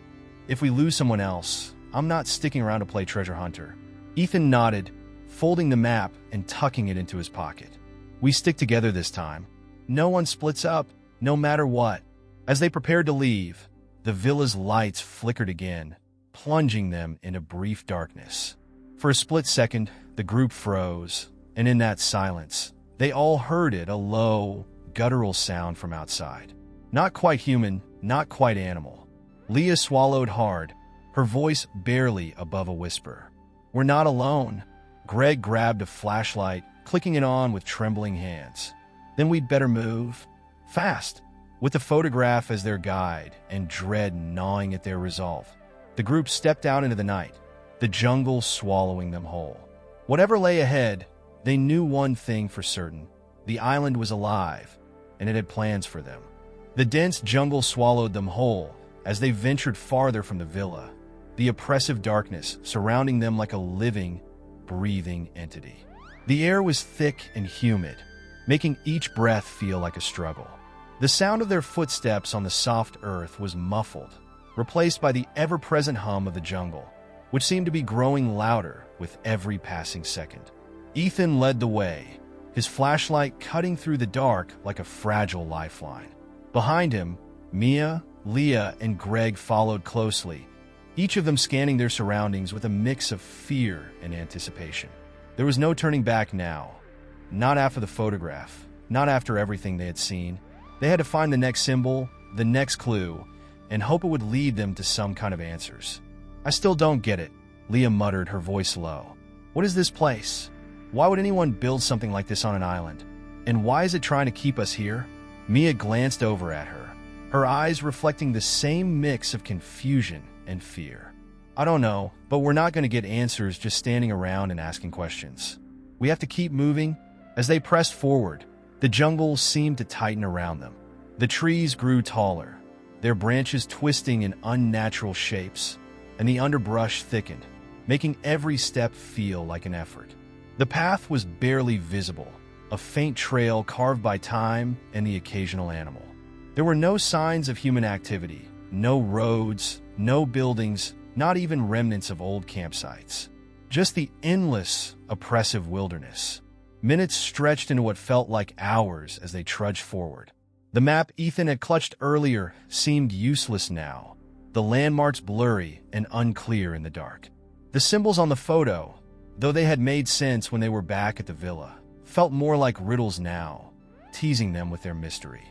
if we lose someone else, I'm not sticking around to play treasure hunter. Ethan nodded, folding the map and tucking it into his pocket. We stick together this time. No one splits up, no matter what. As they prepared to leave, the villa's lights flickered again, plunging them into brief darkness. For a split second, the group froze, and in that silence, they all heard it, a low, guttural sound from outside. Not quite human, not quite animal. Leah swallowed hard, her voice barely above a whisper. We're not alone. Greg grabbed a flashlight, clicking it on with trembling hands. Then we'd better move. Fast. With the photograph as their guide and dread gnawing at their resolve, the group stepped out into the night, the jungle swallowing them whole. Whatever lay ahead, they knew one thing for certain. The island was alive, and it had plans for them. The dense jungle swallowed them whole as they ventured farther from the villa, the oppressive darkness surrounding them like a living, breathing entity. The air was thick and humid, making each breath feel like a struggle. The sound of their footsteps on the soft earth was muffled, replaced by the ever-present hum of the jungle, which seemed to be growing louder with every passing second. Ethan led the way, his flashlight cutting through the dark like a fragile lifeline. Behind him, Mia, Leah, and Greg followed closely, each of them scanning their surroundings with a mix of fear and anticipation. There was no turning back now. Not after the photograph, not after everything they had seen. They had to find the next symbol, the next clue, and hope it would lead them to some kind of answers. I still don't get it, Leah muttered, her voice low. What is this place? Why would anyone build something like this on an island? And why is it trying to keep us here? Mia glanced over at her, her eyes reflecting the same mix of confusion and fear. I don't know, but we're not going to get answers just standing around and asking questions. We have to keep moving. As they pressed forward, the jungle seemed to tighten around them. The trees grew taller, their branches twisting in unnatural shapes, and the underbrush thickened, making every step feel like an effort. The path was barely visible, a faint trail carved by time and the occasional animal. There were no signs of human activity, no roads, no buildings, not even remnants of old campsites. Just the endless, oppressive wilderness. Minutes stretched into what felt like hours as they trudged forward. The map Ethan had clutched earlier seemed useless now, the landmarks blurry and unclear in the dark. The symbols on the photo, though they had made sense when they were back at the villa, felt more like riddles now, teasing them with their mystery.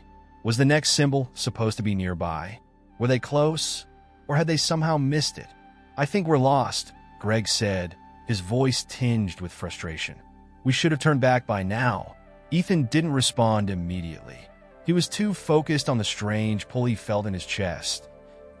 Was the next symbol supposed to be nearby? Were they close? Or had they somehow missed it? I think we're lost, Greg said, his voice tinged with frustration. We should have turned back by now. Ethan didn't respond immediately. He was too focused on the strange pull he felt in his chest,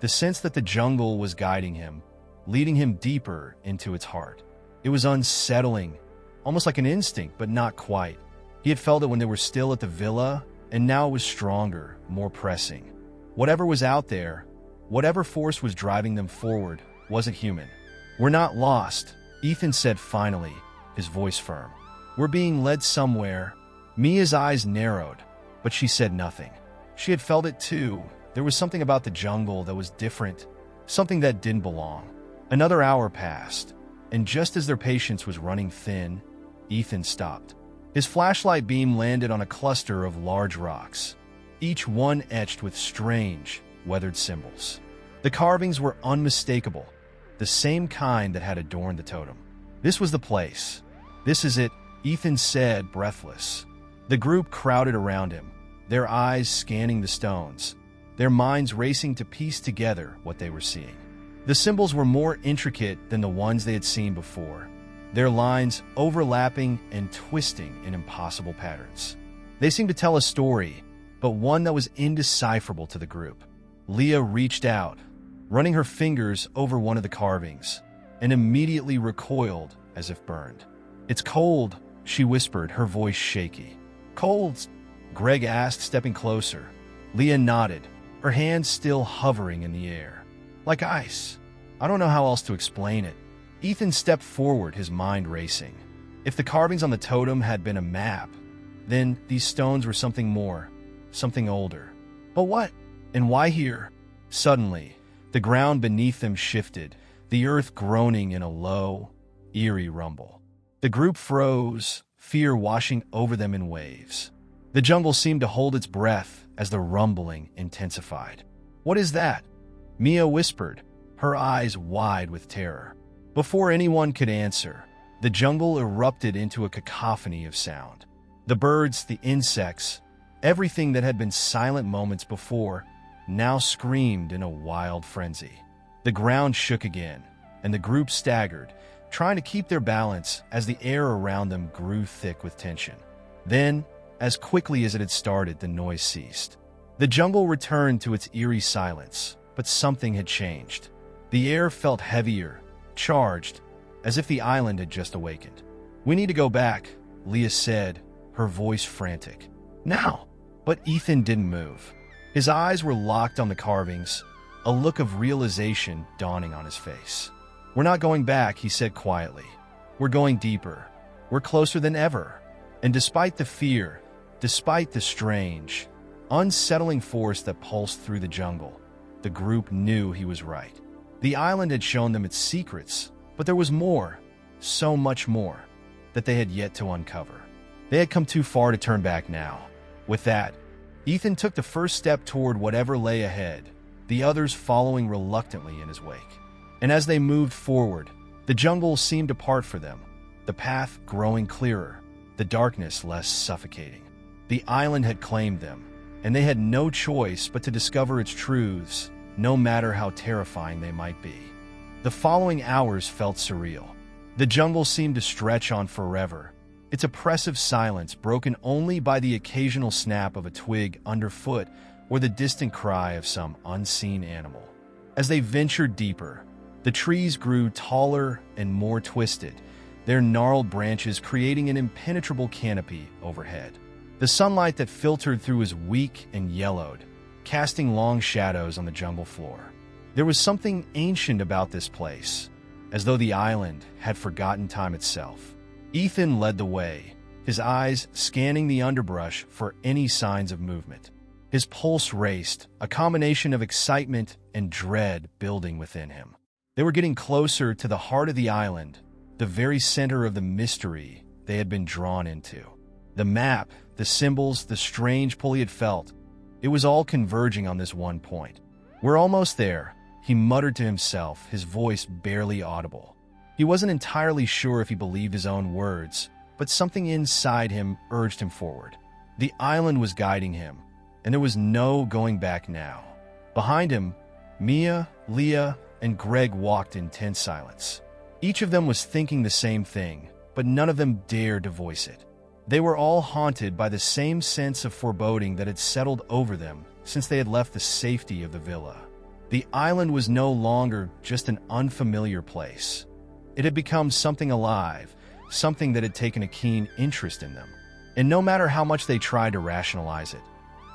the sense that the jungle was guiding him, leading him deeper into its heart. It was unsettling, almost like an instinct, but not quite. He had felt it when they were still at the villa, and now it was stronger, more pressing. Whatever was out there, whatever force was driving them forward, wasn't human. We're not lost, Ethan said finally, his voice firm. We're being led somewhere. Mia's eyes narrowed, but she said nothing. She had felt it too. There was something about the jungle that was different, something that didn't belong. Another hour passed, and just as their patience was running thin, Ethan stopped. His flashlight beam landed on a cluster of large rocks, each one etched with strange, weathered symbols. The carvings were unmistakable, the same kind that had adorned the totem. This was the place. This is it, Ethan said, breathless. The group crowded around him, their eyes scanning the stones, their minds racing to piece together what they were seeing. The symbols were more intricate than the ones they had seen before, their lines overlapping and twisting in impossible patterns. They seemed to tell a story, but one that was indecipherable to the group. Leah reached out, running her fingers over one of the carvings, and immediately recoiled as if burned. "It's cold," she whispered, her voice shaky. "Cold?" Greg asked, stepping closer. Leah nodded, her hands still hovering in the air. "Like ice. I don't know how else to explain it." Ethan stepped forward, his mind racing. If the carvings on the totem had been a map, then these stones were something more, something older. But what? And why here? Suddenly, the ground beneath them shifted, the earth groaning in a low, eerie rumble. The group froze, fear washing over them in waves. The jungle seemed to hold its breath as the rumbling intensified. "What is that?" Mia whispered, her eyes wide with terror. Before anyone could answer, the jungle erupted into a cacophony of sound. The birds, the insects, everything that had been silent moments before, now screamed in a wild frenzy. The ground shook again, and the group staggered, trying to keep their balance as the air around them grew thick with tension. Then, as quickly as it had started, the noise ceased. The jungle returned to its eerie silence, but something had changed. The air felt heavier, charged, as if the island had just awakened. "We need to go back," Leah said, her voice frantic. "Now!" But Ethan didn't move. His eyes were locked on the carvings, a look of realization dawning on his face. "We're not going back," he said quietly. "We're going deeper. We're closer than ever." And despite the fear, despite the strange, unsettling force that pulsed through the jungle, the group knew he was right. The island had shown them its secrets, but there was more, so much more, that they had yet to uncover. They had come too far to turn back now. With that, Ethan took the first step toward whatever lay ahead, the others following reluctantly in his wake. And as they moved forward, the jungle seemed to part for them, the path growing clearer, the darkness less suffocating. The island had claimed them, and they had no choice but to discover its truths, no matter how terrifying they might be. The following hours felt surreal. The jungle seemed to stretch on forever, its oppressive silence broken only by the occasional snap of a twig underfoot or the distant cry of some unseen animal. As they ventured deeper, the trees grew taller and more twisted, their gnarled branches creating an impenetrable canopy overhead. The sunlight that filtered through was weak and yellowed, casting long shadows on the jungle floor. There was something ancient about this place, as though the island had forgotten time itself. Ethan led the way, his eyes scanning the underbrush for any signs of movement. His pulse raced, a combination of excitement and dread building within him. They were getting closer to the heart of the island, the very center of the mystery they had been drawn into. The map, the symbols, the strange pull he had felt, it was all converging on this one point. "We're almost there," he muttered to himself, his voice barely audible. He wasn't entirely sure if he believed his own words, but something inside him urged him forward. The island was guiding him, and there was no going back now. Behind him, Mia, Leah, and Greg walked in tense silence. Each of them was thinking the same thing, but none of them dared to voice it. They were all haunted by the same sense of foreboding that had settled over them since they had left the safety of the villa. The island was no longer just an unfamiliar place. It had become something alive, something that had taken a keen interest in them. And no matter how much they tried to rationalize it,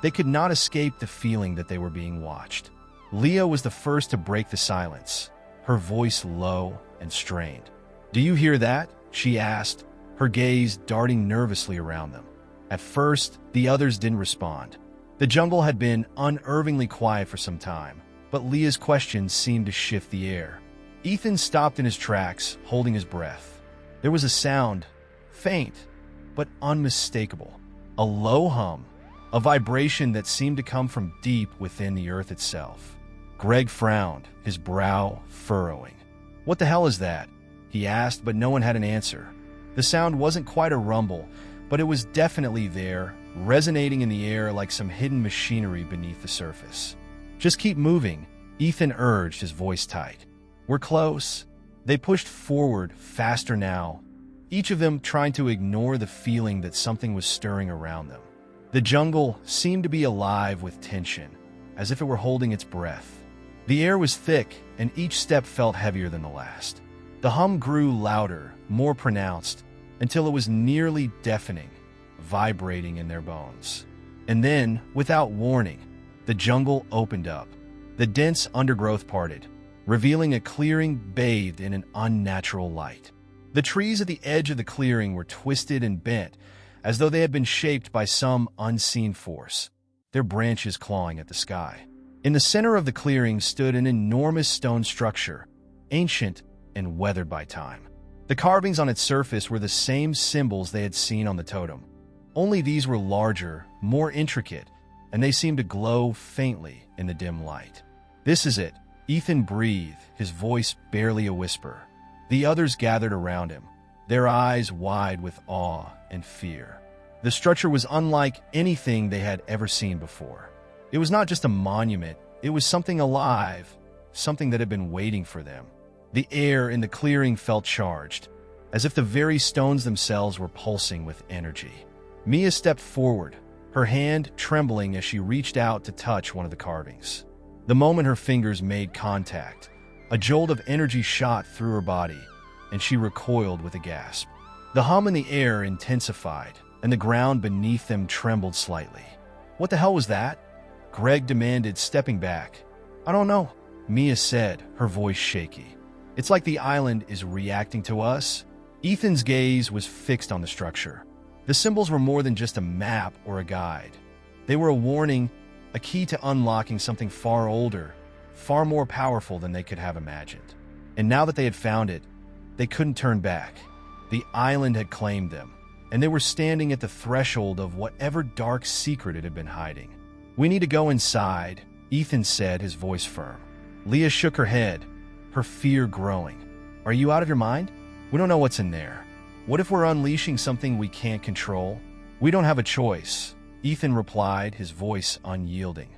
they could not escape the feeling that they were being watched. Leah was the first to break the silence, her voice low and strained. "Do you hear that?" she asked, her gaze darting nervously around them. At first, the others didn't respond. The jungle had been unnervingly quiet for some time, but Leah's questions seemed to shift the air. Ethan stopped in his tracks, holding his breath. There was a sound, faint, but unmistakable. A low hum, a vibration that seemed to come from deep within the earth itself. Greg frowned, his brow furrowing. "What the hell is that?" he asked, but no one had an answer. The sound wasn't quite a rumble, but it was definitely there, resonating in the air like some hidden machinery beneath the surface. Just keep moving, Ethan urged, his voice tight. We're close. They pushed forward, faster now, each of them trying to ignore the feeling that something was stirring around them. The jungle seemed to be alive with tension, as if it were holding its breath. The air was thick, and each step felt heavier than the last. The hum grew louder, more pronounced, until it was nearly deafening, vibrating in their bones. And then, without warning, the jungle opened up. The dense undergrowth parted, revealing a clearing bathed in an unnatural light. The trees at the edge of the clearing were twisted and bent, as though they had been shaped by some unseen force, their branches clawing at the sky. In the center of the clearing stood an enormous stone structure, ancient and weathered by time. The carvings on its surface were the same symbols they had seen on the totem, only these were larger, more intricate, and they seemed to glow faintly in the dim light. This is it, Ethan breathed, his voice barely a whisper. The others gathered around him, their eyes wide with awe and fear. The structure was unlike anything they had ever seen before. It was not just a monument, it was something alive, something that had been waiting for them. The air in the clearing felt charged, as if the very stones themselves were pulsing with energy. Mia stepped forward, her hand trembling as she reached out to touch one of the carvings. The moment her fingers made contact, a jolt of energy shot through her body, and she recoiled with a gasp. The hum in the air intensified, and the ground beneath them trembled slightly. What the hell was that? Greg demanded, stepping back. I don't know, Mia said, her voice shaky. It's like the island is reacting to us. Ethan's gaze was fixed on the structure. The symbols were more than just a map or a guide. They were a warning, a key to unlocking something far older, far more powerful than they could have imagined. And now that they had found it, they couldn't turn back. The island had claimed them, and they were standing at the threshold of whatever dark secret it had been hiding. We need to go inside, Ethan said, his voice firm. Leah shook her head, her fear growing. Are you out of your mind? We don't know what's in there. What if we're unleashing something we can't control? We don't have a choice, Ethan replied, his voice unyielding.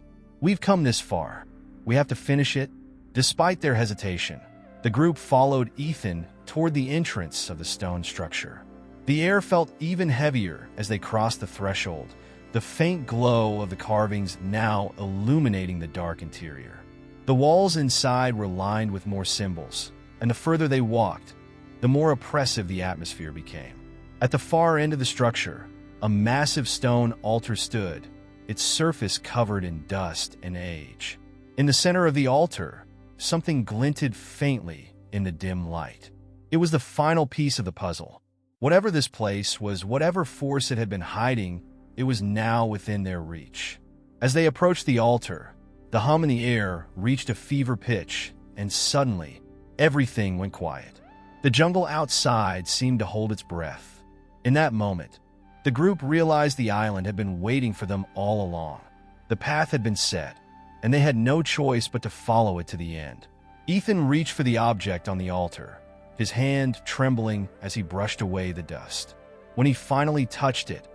We've come this far. We have to finish it. Despite their hesitation, the group followed Ethan toward the entrance of the stone structure. The air felt even heavier as they crossed the threshold, the faint glow of the carvings now illuminating the dark interior. The walls inside were lined with more symbols, and the further they walked, the more oppressive the atmosphere became. At the far end of the structure, a massive stone altar stood, its surface covered in dust and age. In the center of the altar, something glinted faintly in the dim light. It was the final piece of the puzzle. Whatever this place was, whatever force it had been hiding, it was now within their reach. As they approached the altar, the hum in the air reached a fever pitch, and suddenly, everything went quiet. The jungle outside seemed to hold its breath. In that moment, the group realized the island had been waiting for them all along. The path had been set, and they had no choice but to follow it to the end. Ethan reached for the object on the altar, his hand trembling as he brushed away the dust. When he finally touched it,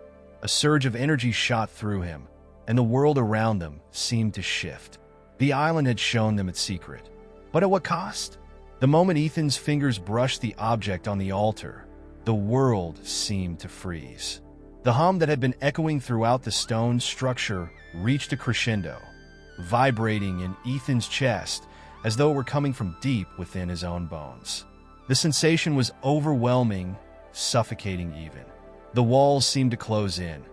a surge of energy shot through him, and the world around them seemed to shift. The island had shown them its secret. But at what cost? The moment Ethan's fingers brushed the object on the altar, the world seemed to freeze. The hum that had been echoing throughout the stone structure reached a crescendo, vibrating in Ethan's chest as though it were coming from deep within his own bones. The sensation was overwhelming, suffocating even. The walls seemed to close in,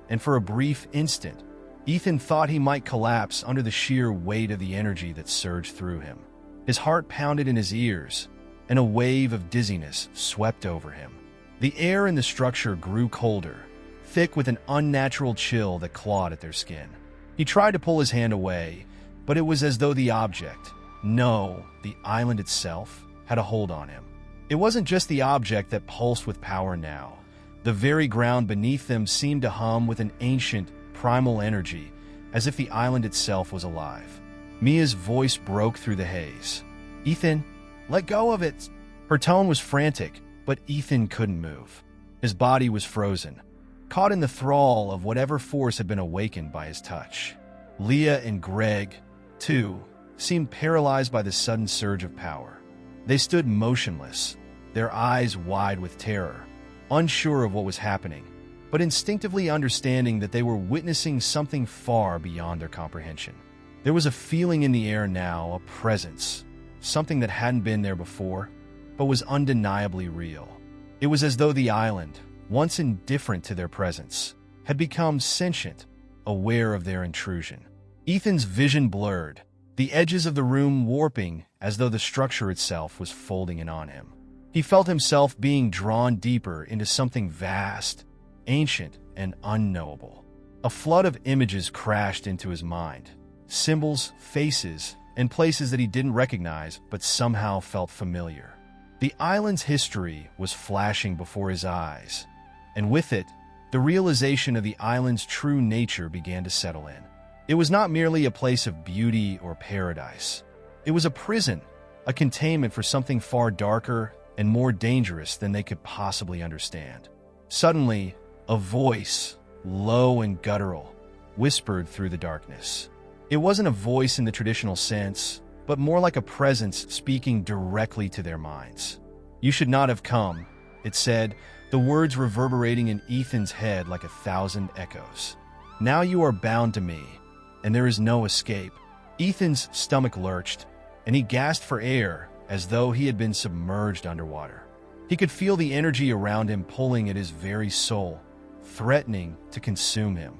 and for a brief instant, Ethan thought he might collapse under the sheer weight of the energy that surged through him. His heart pounded in his ears, and a wave of dizziness swept over him. The air in the structure grew colder, thick with an unnatural chill that clawed at their skin. He tried to pull his hand away, but it was as though the object, no, the island itself, had a hold on him. It wasn't just the object that pulsed with power now. The very ground beneath them seemed to hum with an ancient, primal energy, as if the island itself was alive. Mia's voice broke through the haze. Ethan, let go of it! Her tone was frantic, but Ethan couldn't move. His body was frozen, caught in the thrall of whatever force had been awakened by his touch. Leah and Greg, too, seemed paralyzed by the sudden surge of power. They stood motionless, their eyes wide with terror, unsure of what was happening, but instinctively understanding that they were witnessing something far beyond their comprehension. There was a feeling in the air now, a presence, something that hadn't been there before, but was undeniably real. It was as though the island, once indifferent to their presence, had become sentient, aware of their intrusion. Ethan's vision blurred, the edges of the room warping as though the structure itself was folding in on him. He felt himself being drawn deeper into something vast, ancient, and unknowable. A flood of images crashed into his mind, symbols, faces, and places that he didn't recognize but somehow felt familiar. The island's history was flashing before his eyes, and with it, the realization of the island's true nature began to settle in. It was not merely a place of beauty or paradise. It was a prison, a containment for something far darker and more dangerous than they could possibly understand. Suddenly, a voice, low and guttural, whispered through the darkness. It wasn't a voice in the traditional sense, but more like a presence speaking directly to their minds. "You should not have come," it said, the words reverberating in Ethan's head like 1,000 echoes. "Now you are bound to me, and there is no escape." Ethan's stomach lurched, and he gasped for air as though he had been submerged underwater. He could feel the energy around him pulling at his very soul, threatening to consume him.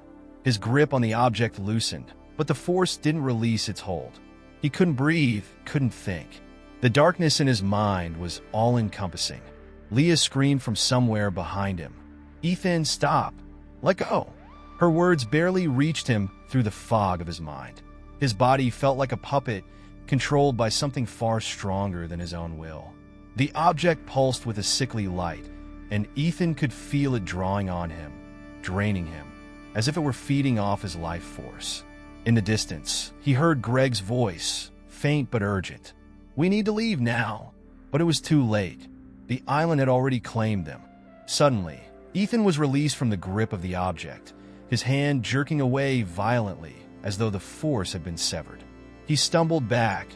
His grip on the object loosened, but the force didn't release its hold. He couldn't breathe, couldn't think. The darkness in his mind was all-encompassing. Leah screamed from somewhere behind him. "Ethan, stop! Let go!" Her words barely reached him through the fog of his mind. His body felt like a puppet, controlled by something far stronger than his own will. The object pulsed with a sickly light, and Ethan could feel it drawing on him, draining him, as if it were feeding off his life force. In the distance, he heard Greg's voice, faint but urgent. "We need to leave now." But it was too late. The island had already claimed them. Suddenly, Ethan was released from the grip of the object, his hand jerking away violently as though the force had been severed. He stumbled back,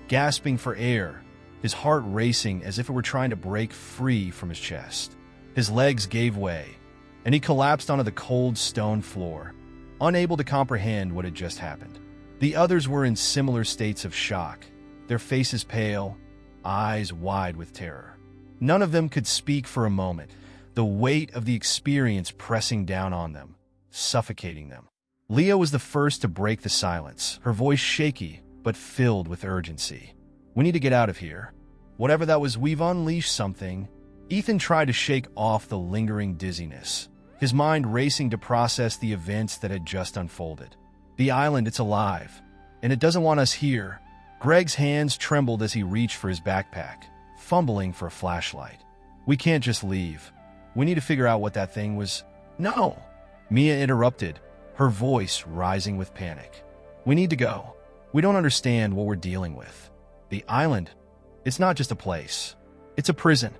gasping for air, his heart racing as if it were trying to break free from his chest. His legs gave way, and he collapsed onto the cold stone floor, unable to comprehend what had just happened. The others were in similar states of shock, their faces pale, eyes wide with terror. None of them could speak for a moment, the weight of the experience pressing down on them, suffocating them. Leah was the first to break the silence, her voice shaky but filled with urgency. "We need to get out of here. Whatever that was, we've unleashed something." Ethan tried to shake off the lingering dizziness, his mind racing to process the events that had just unfolded. "The island, it's alive, and it doesn't want us here." Greg's hands trembled as he reached for his backpack, fumbling for a flashlight. "We can't just leave. We need to figure out what that thing was." "No!" Mia interrupted, her voice rising with panic. "We need to go. We don't understand what we're dealing with. The island, it's not just a place. It's a prison,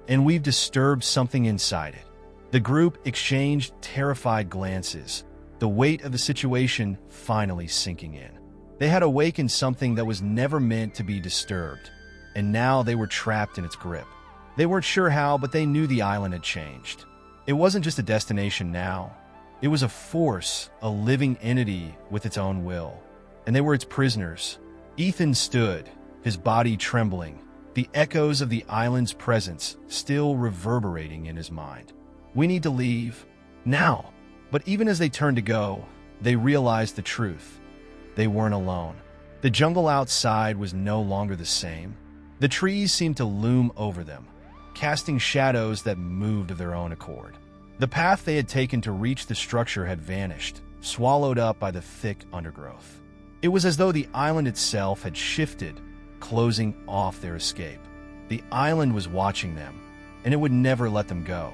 and we've disturbed something inside it." The group exchanged terrified glances, the weight of the situation finally sinking in. They had awakened something that was never meant to be disturbed, and now they were trapped in its grip. They weren't sure how, but they knew the island had changed. It wasn't just a destination now. It was a force, a living entity with its own will, and they were its prisoners. Ethan stood, his body trembling, the echoes of the island's presence still reverberating in his mind. "We need to leave. Now." But even as they turned to go, they realized the truth. They weren't alone. The jungle outside was no longer the same. The trees seemed to loom over them, casting shadows that moved of their own accord. The path they had taken to reach the structure had vanished, swallowed up by the thick undergrowth. It was as though the island itself had shifted, closing off their escape. The island was watching them, and it would never let them go.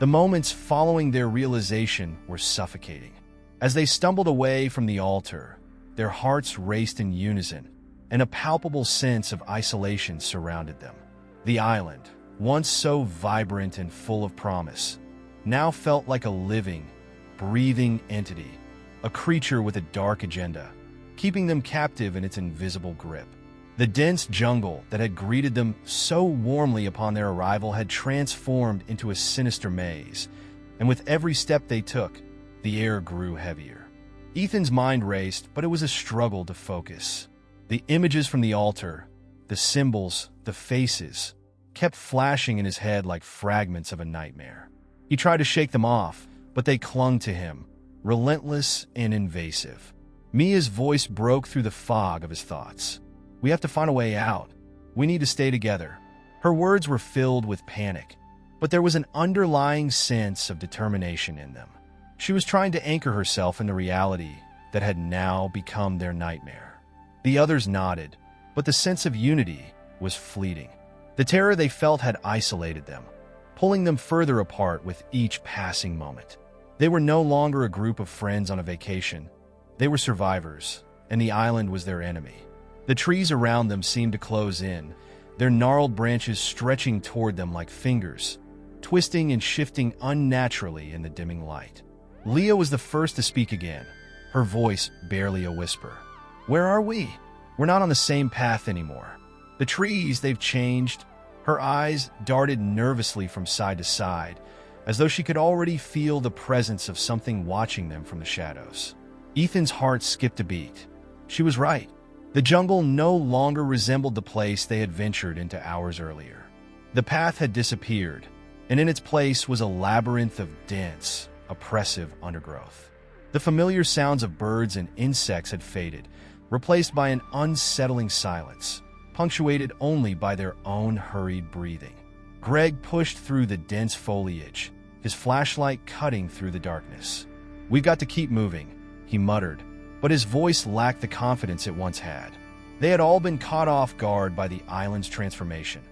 The moments following their realization were suffocating. As they stumbled away from the altar, their hearts raced in unison, and a palpable sense of isolation surrounded them. The island, once so vibrant and full of promise, now felt like a living, breathing entity, a creature with a dark agenda. keeping them captive in its invisible grip. The dense jungle that had greeted them so warmly upon their arrival had transformed into a sinister maze, and with every step they took, the air grew heavier. Ethan's mind raced, but it was a struggle to focus. The images from the altar, the symbols, the faces, kept flashing in his head like fragments of a nightmare. He tried to shake them off, but they clung to him, relentless and invasive. Mia's voice broke through the fog of his thoughts. "We have to find a way out. We need to stay together." Her words were filled with panic, but there was an underlying sense of determination in them. She was trying to anchor herself in the reality that had now become their nightmare. The others nodded, but the sense of unity was fleeting. The terror they felt had isolated them, pulling them further apart with each passing moment. They were no longer a group of friends on a vacation. They were survivors, and the island was their enemy. The trees around them seemed to close in, their gnarled branches stretching toward them like fingers, twisting and shifting unnaturally in the dimming light. Leah was the first to speak again, her voice barely a whisper. "Where are we? We're not on the same path anymore. The trees, they've changed." Her eyes darted nervously from side to side, as though she could already feel the presence of something watching them from the shadows. Ethan's heart skipped a beat. She was right. The jungle no longer resembled the place they had ventured into hours earlier. The path had disappeared, and in its place was a labyrinth of dense, oppressive undergrowth. The familiar sounds of birds and insects had faded, replaced by an unsettling silence, punctuated only by their own hurried breathing. Greg pushed through the dense foliage, his flashlight cutting through the darkness. "We've got to keep moving," he muttered, but his voice lacked the confidence it once had. They had all been caught off guard by the island's transformation,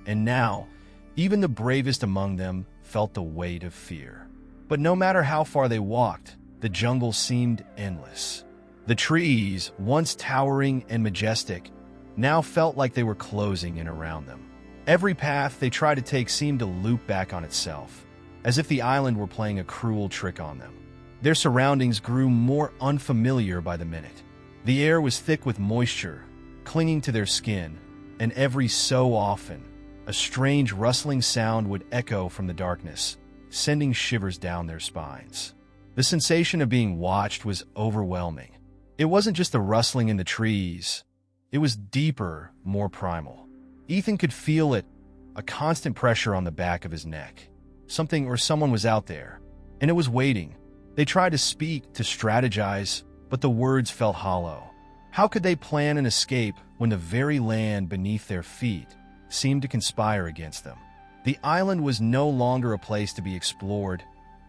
and now, even the bravest among them felt the weight of fear. But no matter how far they walked, the jungle seemed endless. The trees, once towering and majestic, now felt like they were closing in around them. Every path they tried to take seemed to loop back on itself, as if the island were playing a cruel trick on them. Their surroundings grew more unfamiliar by the minute. The air was thick with moisture, clinging to their skin, and every so often, a strange rustling sound would echo from the darkness, sending shivers down their spines. The sensation of being watched was overwhelming. It wasn't just the rustling in the trees. It was deeper, more primal. Ethan could feel it, a constant pressure on the back of his neck. Something or someone was out there, and it was waiting. They tried to speak, to strategize, but the words felt hollow. How could they plan an escape when the very land beneath their feet seemed to conspire against them? The island was no longer a place to be explored.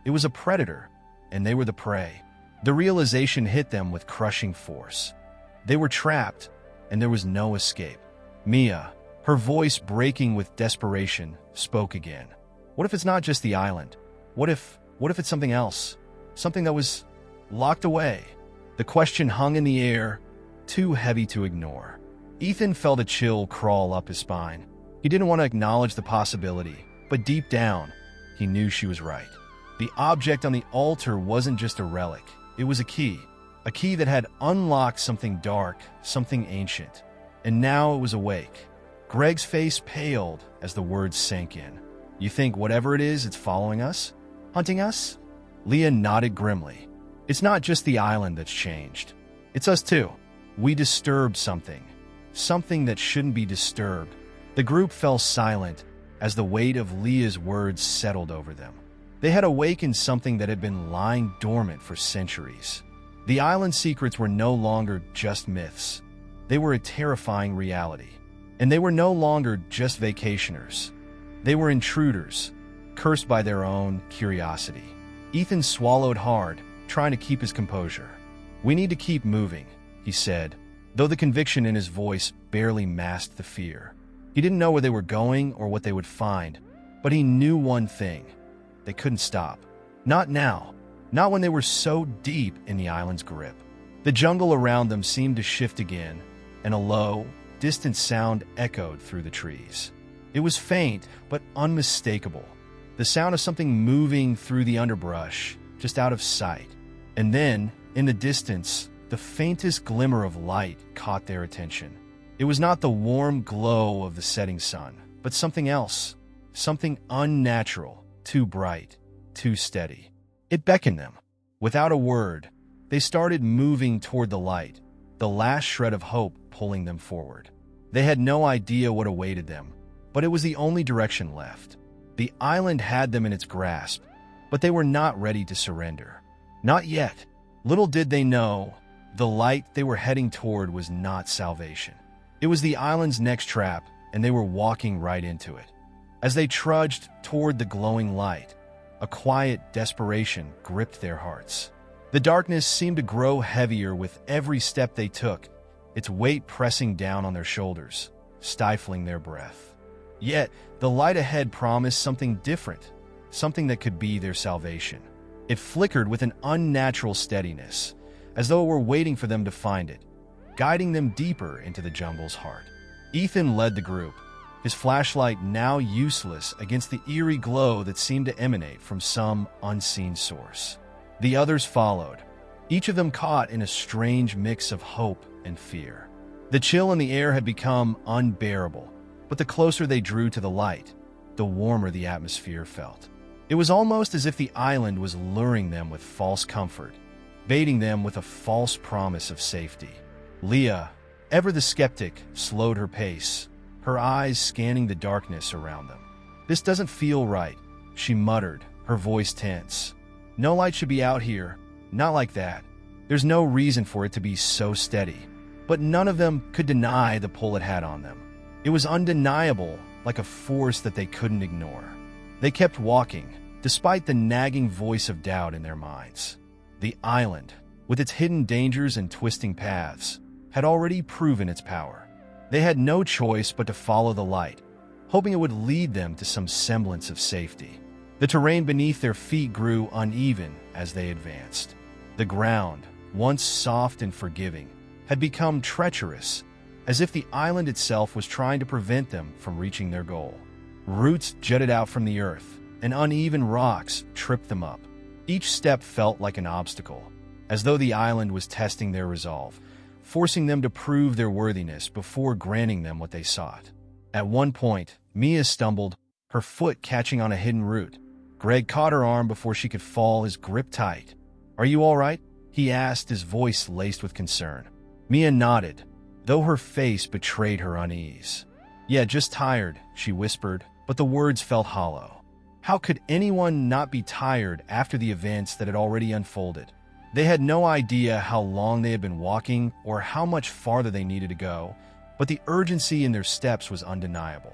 It was a predator, and they were the prey. The realization hit them with crushing force. They were trapped, and there was no escape. Mia, her voice breaking with desperation, spoke again. "What if it's not just the island? What if it's something else? Something that was locked away?" The question hung in the air, too heavy to ignore. Ethan felt a chill crawl up his spine. He didn't want to acknowledge the possibility, but deep down, he knew she was right. The object on the altar wasn't just a relic. It was a key that had unlocked something dark, something ancient. And now it was awake. Greg's face paled as the words sank in. "You think whatever it is, it's following us? Hunting us?" Leah nodded grimly. "It's not just the island that's changed. It's us too. We disturbed something. Something that shouldn't be disturbed." The group fell silent as the weight of Leah's words settled over them. They had awakened something that had been lying dormant for centuries. The island's secrets were no longer just myths. They were a terrifying reality. And they were no longer just vacationers. They were intruders, cursed by their own curiosity. Ethan swallowed hard, trying to keep his composure. "We need to keep moving," he said, though the conviction in his voice barely masked the fear. He didn't know where they were going or what they would find, but he knew one thing. They couldn't stop. Not now. Not when they were so deep in the island's grip. The jungle around them seemed to shift again, and a low, distant sound echoed through the trees. It was faint, but unmistakable. The sound of something moving through the underbrush, just out of sight. And then, in the distance, the faintest glimmer of light caught their attention. It was not the warm glow of the setting sun, but something else, something unnatural, too bright, too steady. It beckoned them. Without a word, they started moving toward the light, the last shred of hope pulling them forward. They had no idea what awaited them, but it was the only direction left. The island had them in its grasp, but they were not ready to surrender. Not yet. Little did they know, the light they were heading toward was not salvation. It was the island's next trap, and they were walking right into it. As they trudged toward the glowing light, a quiet desperation gripped their hearts. The darkness seemed to grow heavier with every step they took, its weight pressing down on their shoulders, stifling their breath. Yet, the light ahead promised something different, something that could be their salvation. It flickered with an unnatural steadiness, as though it were waiting for them to find it, guiding them deeper into the jungle's heart. Ethan led the group, his flashlight now useless against the eerie glow that seemed to emanate from some unseen source. The others followed, each of them caught in a strange mix of hope and fear. The chill in the air had become unbearable, but the closer they drew to the light, the warmer the atmosphere felt. It was almost as if the island was luring them with false comfort, baiting them with a false promise of safety. Leah, ever the skeptic, slowed her pace, her eyes scanning the darkness around them. "This doesn't feel right," she muttered, her voice tense. "No light should be out here, not like that. There's no reason for it to be so steady." But none of them could deny the pull it had on them. It was undeniable, like a force that they couldn't ignore. They kept walking, despite the nagging voice of doubt in their minds. The island, with its hidden dangers and twisting paths, had already proven its power. They had no choice but to follow the light, hoping it would lead them to some semblance of safety. The terrain beneath their feet grew uneven as they advanced. The ground, once soft and forgiving, had become treacherous, as if the island itself was trying to prevent them from reaching their goal. Roots jutted out from the earth, and uneven rocks tripped them up. Each step felt like an obstacle, as though the island was testing their resolve, forcing them to prove their worthiness before granting them what they sought. At one point, Mia stumbled, her foot catching on a hidden root. Greg caught her arm before she could fall, his grip tight. "Are you all right?" he asked, his voice laced with concern. Mia nodded, though her face betrayed her unease. "Yeah, just tired," she whispered, but the words felt hollow. How could anyone not be tired after the events that had already unfolded? They had no idea how long they had been walking or how much farther they needed to go, but the urgency in their steps was undeniable.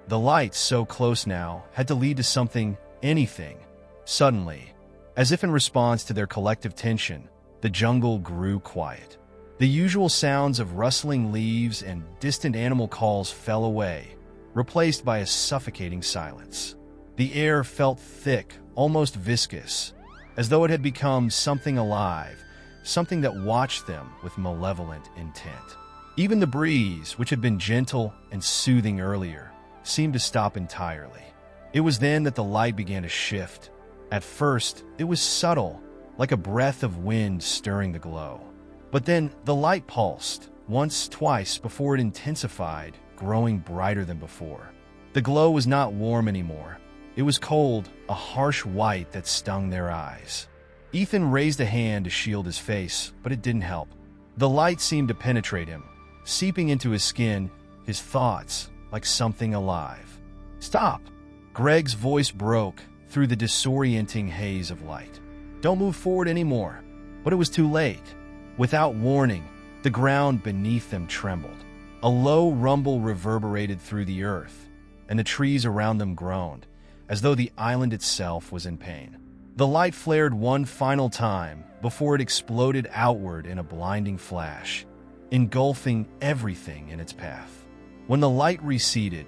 The light, so close now, had to lead to something, anything. Suddenly, as if in response to their collective tension, the jungle grew quiet. The usual sounds of rustling leaves and distant animal calls fell away, replaced by a suffocating silence. The air felt thick, almost viscous, as though it had become something alive, something that watched them with malevolent intent. Even the breeze, which had been gentle and soothing earlier, seemed to stop entirely. It was then that the light began to shift. At first, it was subtle, like a breath of wind stirring the glow. But then the light pulsed, once, twice, before it intensified, growing brighter than before. The glow was not warm anymore. It was cold, a harsh white that stung their eyes. Ethan raised a hand to shield his face, but it didn't help. The light seemed to penetrate him, seeping into his skin, his thoughts, like something alive. "Stop!" Greg's voice broke through the disorienting haze of light. "Don't move forward anymore." But it was too late. Without warning, the ground beneath them trembled. A low rumble reverberated through the earth, and the trees around them groaned, as though the island itself was in pain. The light flared one final time before it exploded outward in a blinding flash, engulfing everything in its path. When the light receded,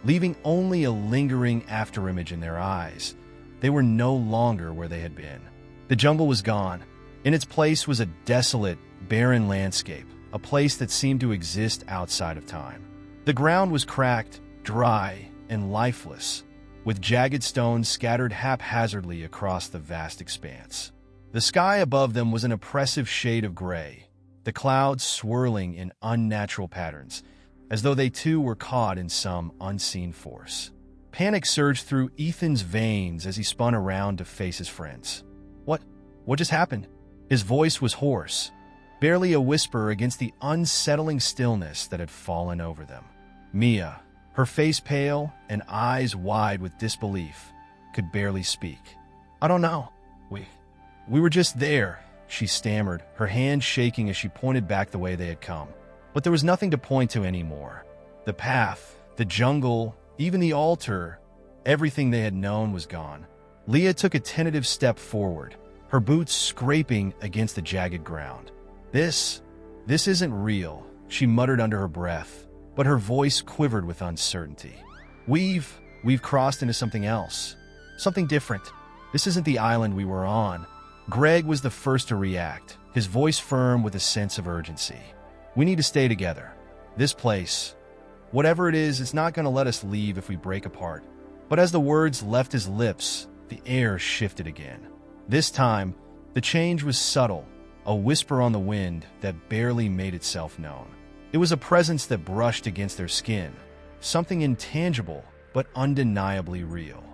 leaving only a lingering afterimage in their eyes, they were no longer where they had been. The jungle was gone. In its place was a desolate, barren landscape, a place that seemed to exist outside of time. The ground was cracked, dry, and lifeless, with jagged stones scattered haphazardly across the vast expanse. The sky above them was an oppressive shade of gray, the clouds swirling in unnatural patterns, as though they too were caught in some unseen force. Panic surged through Ethan's veins as he spun around to face his friends. What just happened? His voice was hoarse, barely a whisper against the unsettling stillness that had fallen over them. Mia, her face pale and eyes wide with disbelief, could barely speak. "I don't know. We were just there," she stammered, her hand shaking as she pointed back the way they had come. But there was nothing to point to anymore. The path, the jungle, even the altar, everything they had known was gone. Leah took a tentative step forward, her boots scraping against the jagged ground. This isn't real," she muttered under her breath, but her voice quivered with uncertainty. We've crossed into something else. Something different. This isn't the island we were on." Greg was the first to react, his voice firm with a sense of urgency. "We need to stay together. This place, whatever it is, it's not going to let us leave if we break apart." But as the words left his lips, the air shifted again. This time, the change was subtle, a whisper on the wind that barely made itself known. It was a presence that brushed against their skin, something intangible but undeniably real.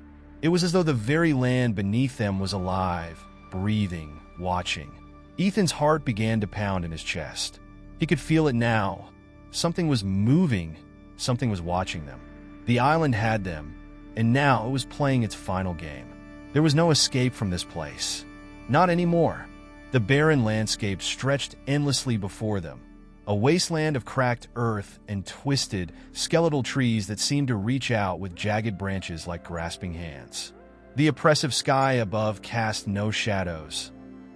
It was as though the very land beneath them was alive, breathing, watching. Ethan's heart began to pound in his chest. He could feel it now. Something was moving, something was watching them. The island had them, and now it was playing its final game. There was no escape from this place. Not anymore. The barren landscape stretched endlessly before them, a wasteland of cracked earth and twisted, skeletal trees that seemed to reach out with jagged branches like grasping hands. The oppressive sky above cast no shadows,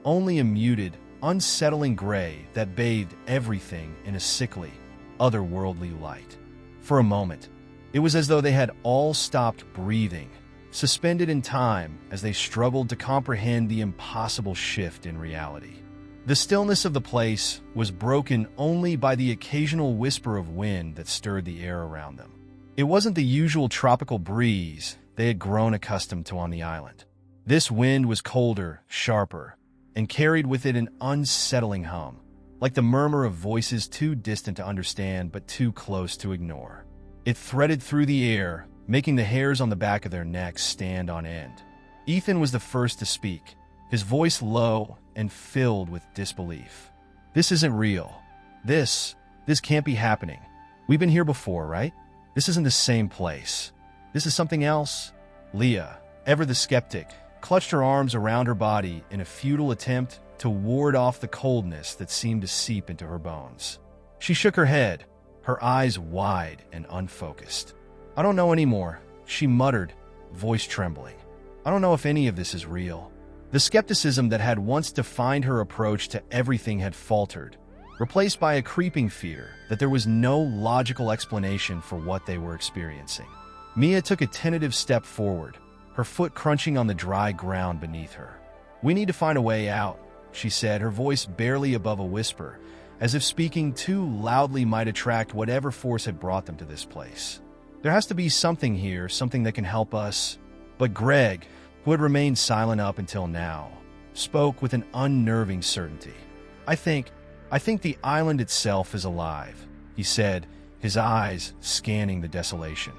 only a muted, unsettling gray that bathed everything in a sickly, otherworldly light. For a moment, it was as though they had all stopped breathing, suspended in time as they struggled to comprehend the impossible shift in reality. The stillness of the place was broken only by the occasional whisper of wind that stirred the air around them. It wasn't the usual tropical breeze they had grown accustomed to on the island. This wind was colder, sharper, and carried with it an unsettling hum, like the murmur of voices too distant to understand but too close to ignore. It threaded through the air, making the hairs on the back of their necks stand on end. Ethan was the first to speak, his voice low and filled with disbelief. "This isn't real. This can't be happening. We've been here before, right? This isn't the same place. This is something else." Leah, ever the skeptic, clutched her arms around her body in a futile attempt to ward off the coldness that seemed to seep into her bones. She shook her head, her eyes wide and unfocused. "I don't know anymore," she muttered, voice trembling. "I don't know if any of this is real." The skepticism that had once defined her approach to everything had faltered, replaced by a creeping fear that there was no logical explanation for what they were experiencing. Mia took a tentative step forward, her foot crunching on the dry ground beneath her. "We need to find a way out," she said, her voice barely above a whisper, as if speaking too loudly might attract whatever force had brought them to this place. "There has to be something here, something that can help us." But Greg, who had remained silent up until now, spoke with an unnerving certainty. I think the island itself is alive," he said, his eyes scanning the desolation.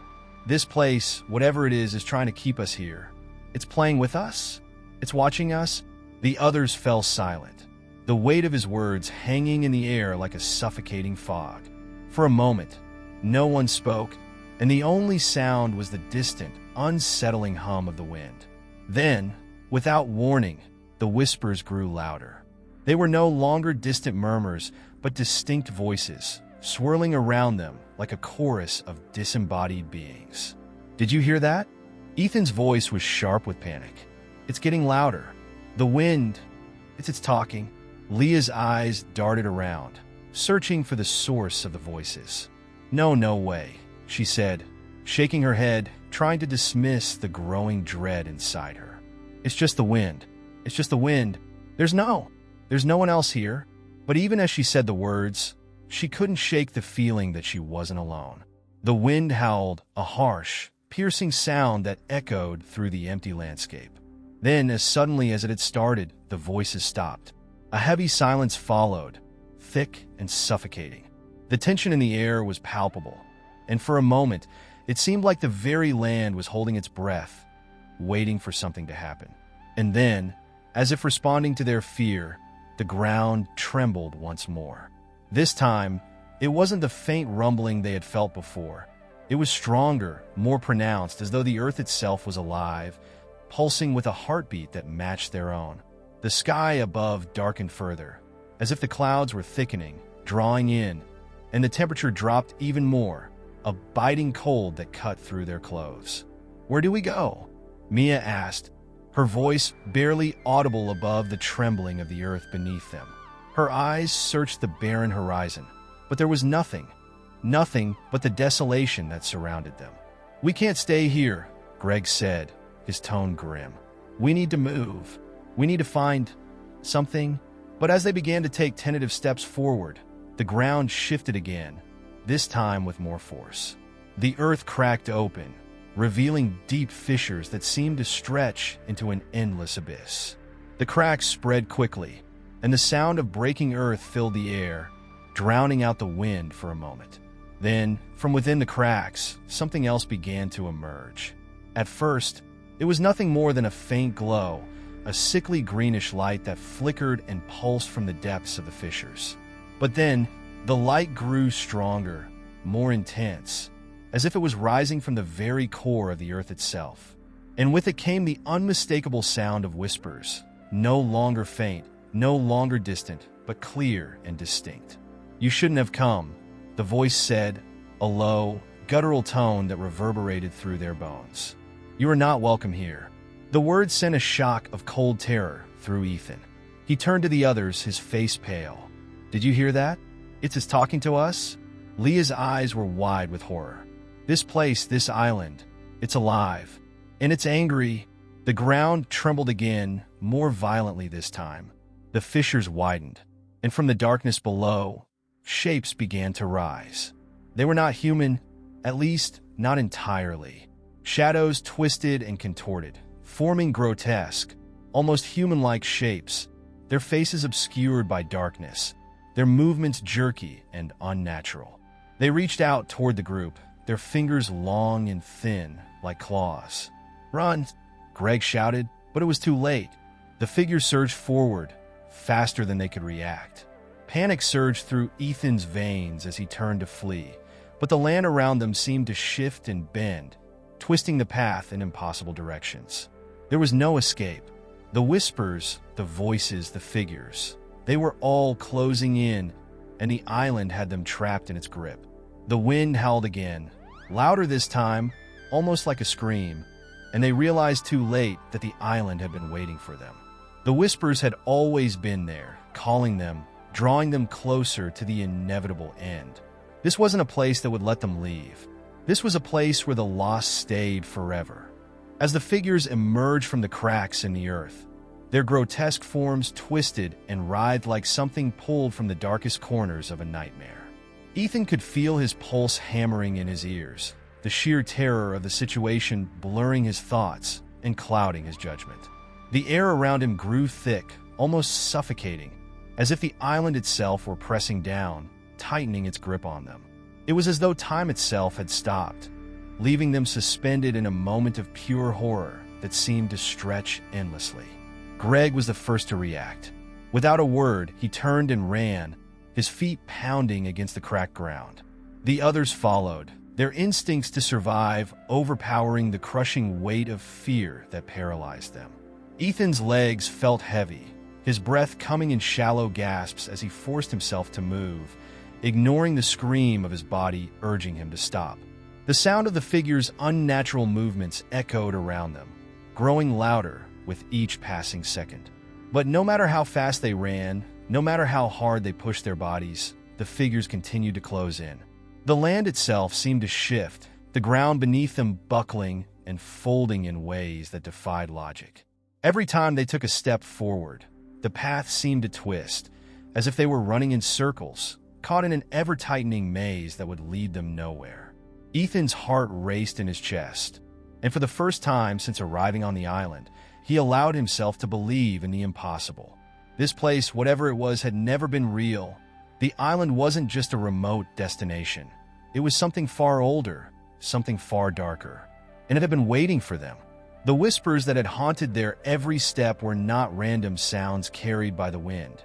"This place, whatever it is trying to keep us here. It's playing with us? It's watching us?" The others fell silent, the weight of his words hanging in the air like a suffocating fog. For a moment, no one spoke, and the only sound was the distant, unsettling hum of the wind. Then, without warning, the whispers grew louder. They were no longer distant murmurs, but distinct voices, swirling around them like a chorus of disembodied beings. "Did you hear that?" Ethan's voice was sharp with panic. "It's getting louder. The wind, it's talking." Leah's eyes darted around, searching for the source of the voices. No way," she said, shaking her head, trying to dismiss the growing dread inside her. "It's just the wind. It's just the wind. There's no one else here." But even as she said the words, she couldn't shake the feeling that she wasn't alone. The wind howled, a harsh, piercing sound that echoed through the empty landscape. Then, as suddenly as it had started, the voices stopped. A heavy silence followed, thick and suffocating. The tension in the air was palpable, and for a moment, it seemed like the very land was holding its breath, waiting for something to happen. And then, as if responding to their fear, the ground trembled once more. This time, it wasn't the faint rumbling they had felt before. It was stronger, more pronounced, as though the earth itself was alive, pulsing with a heartbeat that matched their own. The sky above darkened further, as if the clouds were thickening, drawing in, and the temperature dropped even more, a biting cold that cut through their clothes. "Where do we go?" Mia asked, her voice barely audible above the trembling of the earth beneath them. Her eyes searched the barren horizon, but there was nothing but the desolation that surrounded them. "We can't stay here," Greg said, his tone grim. "We need to move. We need to find something." But as they began to take tentative steps forward, the ground shifted again, this time with more force. The earth cracked open, revealing deep fissures that seemed to stretch into an endless abyss. The cracks spread quickly, and the sound of breaking earth filled the air, drowning out the wind for a moment. Then, from within the cracks, something else began to emerge. At first, it was nothing more than a faint glow, a sickly greenish light that flickered and pulsed from the depths of the fissures. But then, the light grew stronger, more intense, as if it was rising from the very core of the earth itself. And with it came the unmistakable sound of whispers, no longer faint, no longer distant, but clear and distinct. "You shouldn't have come," the voice said, a low, guttural tone that reverberated through their bones. "You are not welcome here." The words sent a shock of cold terror through Ethan. He turned to the others, his face pale. "Did you hear that? It's talking to us?" Leah's eyes were wide with horror. "This place, this island, it's alive. And it's angry." The ground trembled again, more violently this time. The fissures widened, and from the darkness below, shapes began to rise. They were not human, at least not entirely. Shadows twisted and contorted, forming grotesque, almost human-like shapes, their faces obscured by darkness, their movements jerky and unnatural. They reached out toward the group, their fingers long and thin, like claws. "Run!" Greg shouted, but it was too late. The figures surged forward, faster than they could react. Panic surged through Ethan's veins as he turned to flee, but the land around them seemed to shift and bend, twisting the path in impossible directions. There was no escape. The whispers, the voices, the figures, they were all closing in, and the island had them trapped in its grip. The wind howled again, louder this time, almost like a scream, and they realized too late that the island had been waiting for them. The whispers had always been there, calling them, drawing them closer to the inevitable end. This wasn't a place that would let them leave. This was a place where the lost stayed forever. As the figures emerged from the cracks in the earth, their grotesque forms twisted and writhed like something pulled from the darkest corners of a nightmare. Ethan could feel his pulse hammering in his ears, the sheer terror of the situation blurring his thoughts and clouding his judgment. The air around him grew thick, almost suffocating, as if the island itself were pressing down, tightening its grip on them. It was as though time itself had stopped, leaving them suspended in a moment of pure horror that seemed to stretch endlessly. Greg was the first to react. Without a word, he turned and ran, his feet pounding against the cracked ground. The others followed, their instincts to survive overpowering the crushing weight of fear that paralyzed them. Ethan's legs felt heavy, his breath coming in shallow gasps as he forced himself to move, ignoring the scream of his body urging him to stop. The sound of the figure's unnatural movements echoed around them, growing louder with each passing second. But no matter how fast they ran, no matter how hard they pushed their bodies, the figures continued to close in. The land itself seemed to shift, the ground beneath them buckling and folding in ways that defied logic. Every time they took a step forward, the path seemed to twist, as if they were running in circles, caught in an ever-tightening maze that would lead them nowhere. Ethan's heart raced in his chest, and for the first time since arriving on the island, he allowed himself to believe in the impossible. This place, whatever it was, had never been real, The island wasn't just a remote destination. It was something far older, something far darker, and it had been waiting for them. The whispers that had haunted their every step were not random sounds carried by the wind.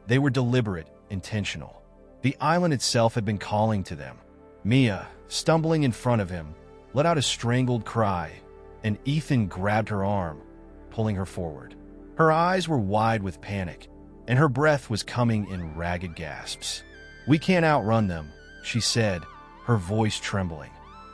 They were deliberate, intentional. The island itself had been calling to them. Mia, stumbling in front of him, let out a strangled cry, and Ethan grabbed her arm, pulling her forward. Her eyes were wide with panic, and her breath was coming in ragged gasps. "We can't outrun them," she said, her voice trembling.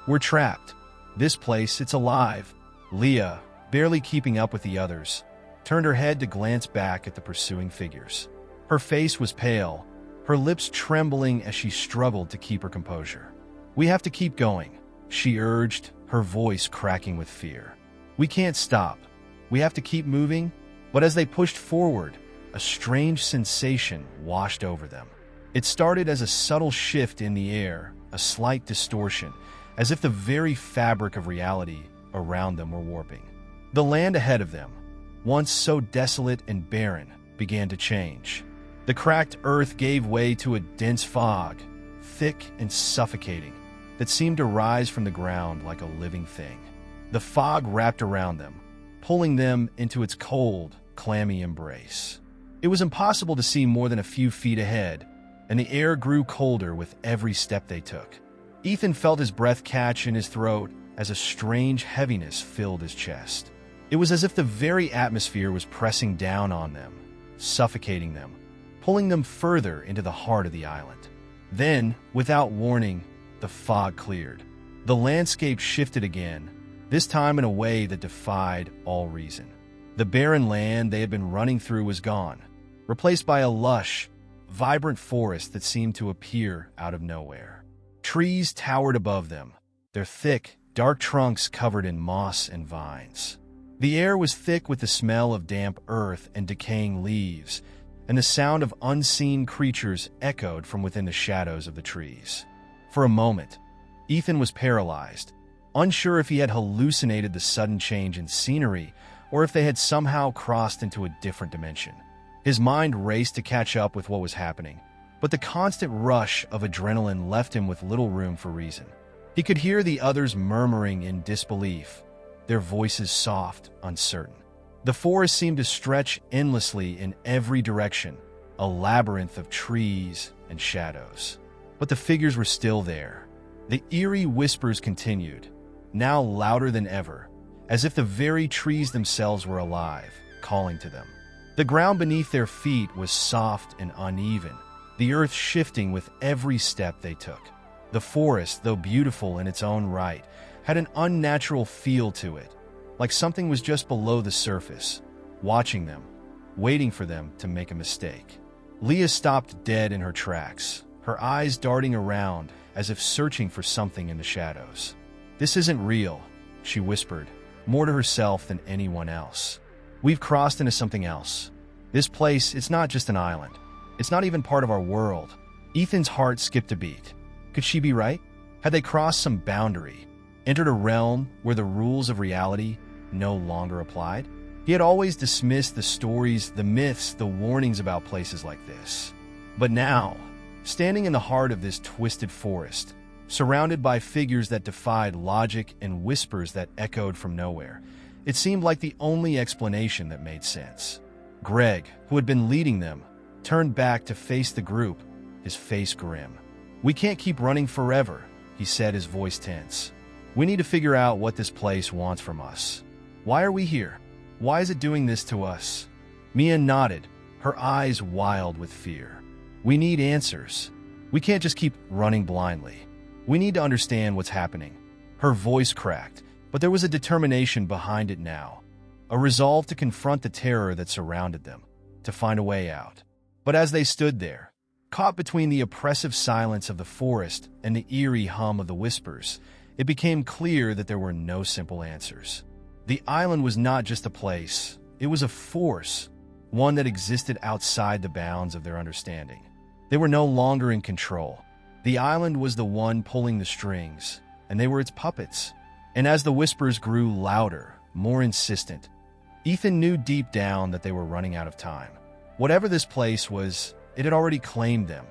"We're trapped. This place, it's alive." Leah, barely keeping up with the others, turned her head to glance back at the pursuing figures. Her face was pale, her lips trembling as she struggled to keep her composure. "We have to keep going," she urged, her voice cracking with fear. "We can't stop. We have to keep moving." But as they pushed forward, a strange sensation washed over them. It started as a subtle shift in the air, a slight distortion, as if the very fabric of reality around them were warping. The land ahead of them, once so desolate and barren, began to change. The cracked earth gave way to a dense fog, thick and suffocating, that seemed to rise from the ground like a living thing. The fog wrapped around them, pulling them into its cold, clammy embrace. It was impossible to see more than a few feet ahead, and the air grew colder with every step they took. Ethan felt his breath catch in his throat as a strange heaviness filled his chest. It was as if the very atmosphere was pressing down on them, suffocating them, pulling them further into the heart of the island. Then, without warning, the fog cleared. The landscape shifted again, this time in a way that defied all reason. The barren land they had been running through was gone, replaced by a lush, vibrant forest that seemed to appear out of nowhere. Trees towered above them, their thick, dark trunks covered in moss and vines. The air was thick with the smell of damp earth and decaying leaves, and the sound of unseen creatures echoed from within the shadows of the trees. For a moment, Ethan was paralyzed, unsure if he had hallucinated the sudden change in scenery or if they had somehow crossed into a different dimension. His mind raced to catch up with what was happening, but the constant rush of adrenaline left him with little room for reason. He could hear the others murmuring in disbelief, their voices soft, uncertain. The forest seemed to stretch endlessly in every direction, a labyrinth of trees and shadows. But the figures were still there. The eerie whispers continued, now louder than ever, as if the very trees themselves were alive, calling to them. The ground beneath their feet was soft and uneven, the earth shifting with every step they took. The forest, though beautiful in its own right, had an unnatural feel to it, like something was just below the surface, watching them, waiting for them to make a mistake. Leah stopped dead in her tracks, her eyes darting around as if searching for something in the shadows. "This isn't real," she whispered, more to herself than anyone else. "We've crossed into something else. This place, it's not just an island. It's not even part of our world." Ethan's heart skipped a beat. Could she be right? Had they crossed some boundary, entered a realm where the rules of reality no longer applied? He had always dismissed the stories, the myths, the warnings about places like this. But now, standing in the heart of this twisted forest, surrounded by figures that defied logic and whispers that echoed from nowhere, it seemed like the only explanation that made sense. Greg, who had been leading them, turned back to face the group, his face grim. "We can't keep running forever," he said, his voice tense. "We need to figure out what this place wants from us. Why are we here? Why is it doing this to us?" Mia nodded, her eyes wild with fear. "We need answers. We can't just keep running blindly. We need to understand what's happening." Her voice cracked, but there was a determination behind it now, a resolve to confront the terror that surrounded them, to find a way out. But as they stood there, caught between the oppressive silence of the forest and the eerie hum of the whispers, it became clear that there were no simple answers. The island was not just a place, it was a force, one that existed outside the bounds of their understanding. They were no longer in control. The island was the one pulling the strings, and they were its puppets. And as the whispers grew louder, more insistent, Ethan knew deep down that they were running out of time. Whatever this place was, it had already claimed them,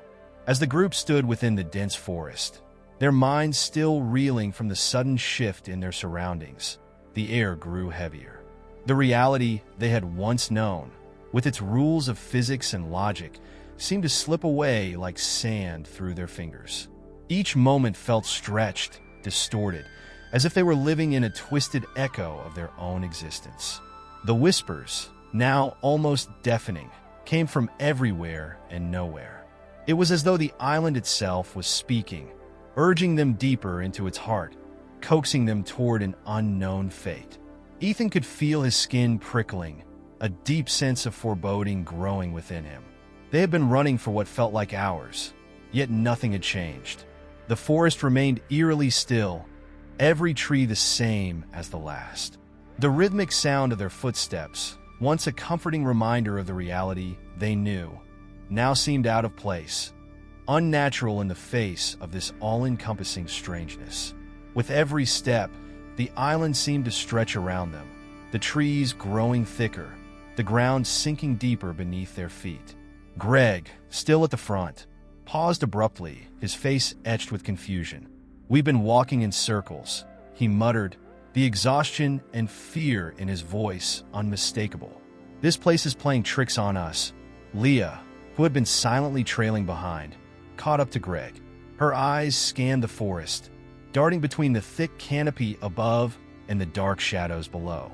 As the group stood within the dense forest, their minds still reeling from the sudden shift in their surroundings, the air grew heavier. The reality they had once known, with its rules of physics and logic, seemed to slip away like sand through their fingers. Each moment felt stretched, distorted, as if they were living in a twisted echo of their own existence. The whispers, now almost deafening, came from everywhere and nowhere. It was as though the island itself was speaking, urging them deeper into its heart, coaxing them toward an unknown fate. Ethan could feel his skin prickling, a deep sense of foreboding growing within him. They had been running for what felt like hours, yet nothing had changed. The forest remained eerily still, every tree the same as the last. The rhythmic sound of their footsteps, once a comforting reminder of the reality they knew, now seemed out of place, unnatural in the face of this all-encompassing strangeness. With every step, the island seemed to stretch around them, the trees growing thicker, the ground sinking deeper beneath their feet. Greg, still at the front, paused abruptly, his face etched with confusion. "We've been walking in circles," he muttered, the exhaustion and fear in his voice unmistakable. "This place is playing tricks on us." Leah, who had been silently trailing behind, caught up to Greg. Her eyes scanned the forest, darting between the thick canopy above and the dark shadows below.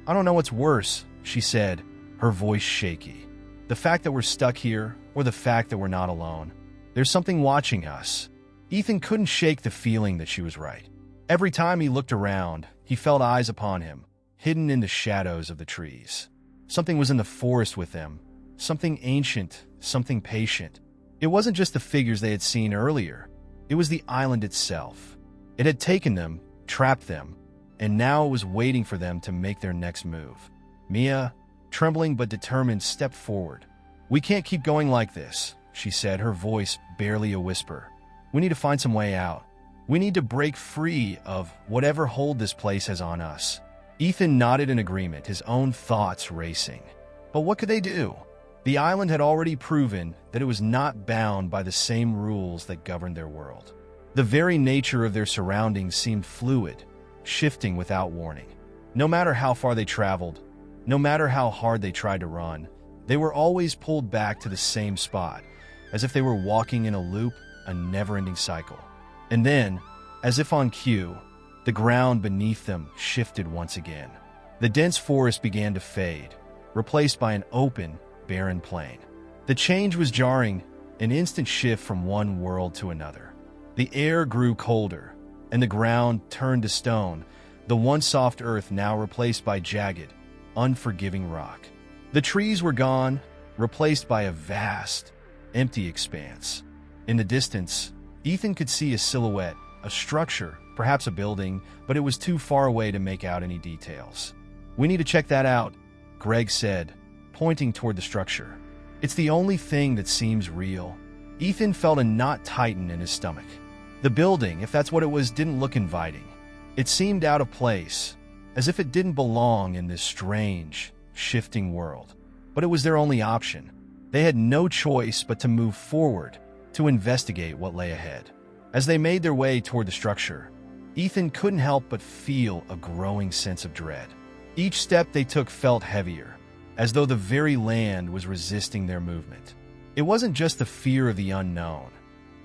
"I don't know what's worse," she said, her voice shaky. "The fact that we're stuck here, or the fact that we're not alone. There's something watching us." Ethan couldn't shake the feeling that she was right. Every time he looked around, he felt eyes upon him, hidden in the shadows of the trees. Something was in the forest with them, something ancient, something patient. It wasn't just the figures they had seen earlier. It was the island itself. It had taken them, trapped them, and now it was waiting for them to make their next move. Mia, trembling but determined, stepped forward. "We can't keep going like this," she said, her voice barely a whisper. "We need to find some way out. We need to break free of whatever hold this place has on us." Ethan nodded in agreement, his own thoughts racing. But what could they do? The island had already proven that it was not bound by the same rules that governed their world. The very nature of their surroundings seemed fluid, shifting without warning. No matter how far they traveled, no matter how hard they tried to run, they were always pulled back to the same spot, as if they were walking in a loop, a never-ending cycle. And then, as if on cue, the ground beneath them shifted once again. The dense forest began to fade, replaced by an open, barren plain. The change was jarring, an instant shift from one world to another. The air grew colder, and the ground turned to stone, the once soft earth now replaced by jagged, unforgiving rock. The trees were gone, replaced by a vast, empty expanse. In the distance, Ethan could see a silhouette, a structure, perhaps a building, but it was too far away to make out any details. "We need to check that out," Greg said, pointing toward the structure. "It's the only thing that seems real." Ethan felt a knot tighten in his stomach. The building, if that's what it was, didn't look inviting. It seemed out of place, as if it didn't belong in this strange, shifting world. But it was their only option. They had no choice but to move forward, to investigate what lay ahead. As they made their way toward the structure, Ethan couldn't help but feel a growing sense of dread. Each step they took felt heavier, as though the very land was resisting their movement. It wasn't just the fear of the unknown.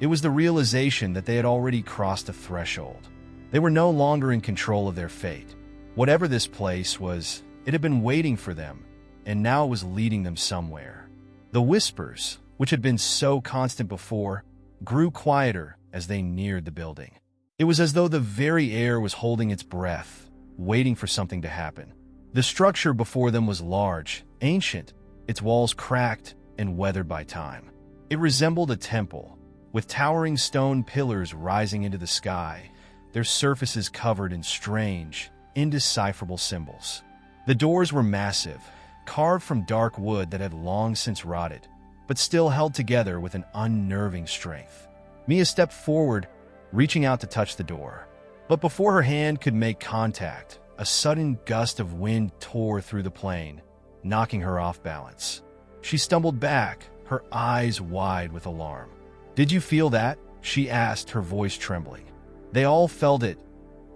It was the realization that they had already crossed a threshold. They were no longer in control of their fate. Whatever this place was, it had been waiting for them, and now it was leading them somewhere. The whispers, which had been so constant before, grew quieter as they neared the building. It was as though the very air was holding its breath, waiting for something to happen. The structure before them was large, ancient, its walls cracked and weathered by time. It resembled a temple, with towering stone pillars rising into the sky, their surfaces covered in strange, indecipherable symbols. The doors were massive, carved from dark wood that had long since rotted, but still held together with an unnerving strength. Mia stepped forward, reaching out to touch the door. But before her hand could make contact, a sudden gust of wind tore through the plane, knocking her off balance. She stumbled back, her eyes wide with alarm. "Did you feel that?" she asked, her voice trembling. They all felt it,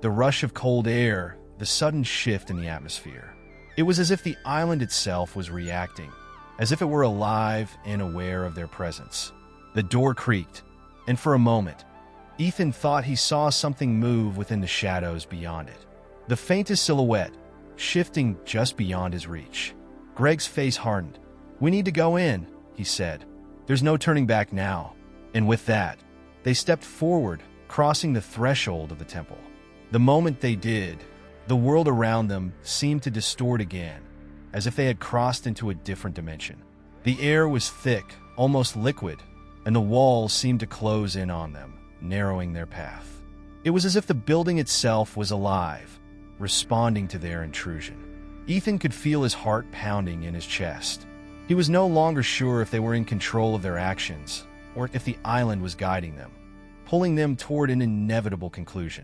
the rush of cold air, the sudden shift in the atmosphere. It was as if the island itself was reacting, as if it were alive and aware of their presence. The door creaked, and for a moment, Ethan thought he saw something move within the shadows beyond it. The faintest silhouette, shifting just beyond his reach. Greg's face hardened. "We need to go in," he said. "There's no turning back now." And with that, they stepped forward, crossing the threshold of the temple. The moment they did, the world around them seemed to distort again, as if they had crossed into a different dimension. The air was thick, almost liquid, and the walls seemed to close in on them, narrowing their path. It was as if the building itself was alive, responding to their intrusion. Ethan could feel his heart pounding in his chest. He was no longer sure if they were in control of their actions, or if the island was guiding them, pulling them toward an inevitable conclusion.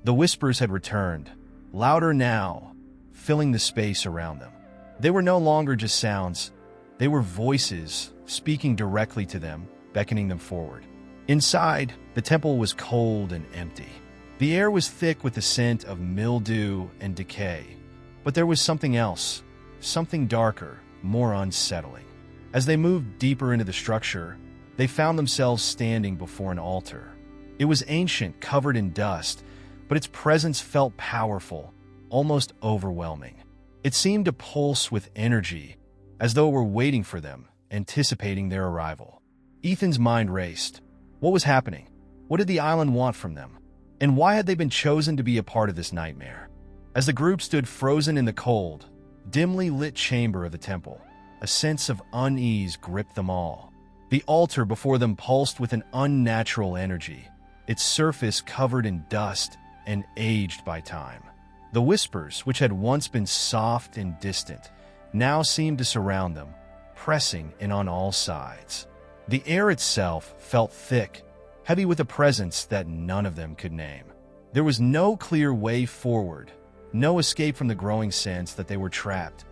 The whispers had returned, louder now, filling the space around them. They were no longer just sounds. They were voices, speaking directly to them, beckoning them forward. Inside, the temple was cold and empty. The air was thick with the scent of mildew and decay. But there was something else, something darker, more unsettling. As they moved deeper into the structure, they found themselves standing before an altar. It was ancient, covered in dust, but its presence felt powerful, almost overwhelming. It seemed to pulse with energy, as though it were waiting for them, anticipating their arrival. Ethan's mind raced. What was happening? What did the island want from them? And why had they been chosen to be a part of this nightmare? As the group stood frozen in the cold, dimly lit chamber of the temple, a sense of unease gripped them all. The altar before them pulsed with an unnatural energy, its surface covered in dust and aged by time. The whispers, which had once been soft and distant, now seemed to surround them, pressing in on all sides. The air itself felt thick, heavy with a presence that none of them could name. There was no clear way forward, no escape from the growing sense that they were trapped,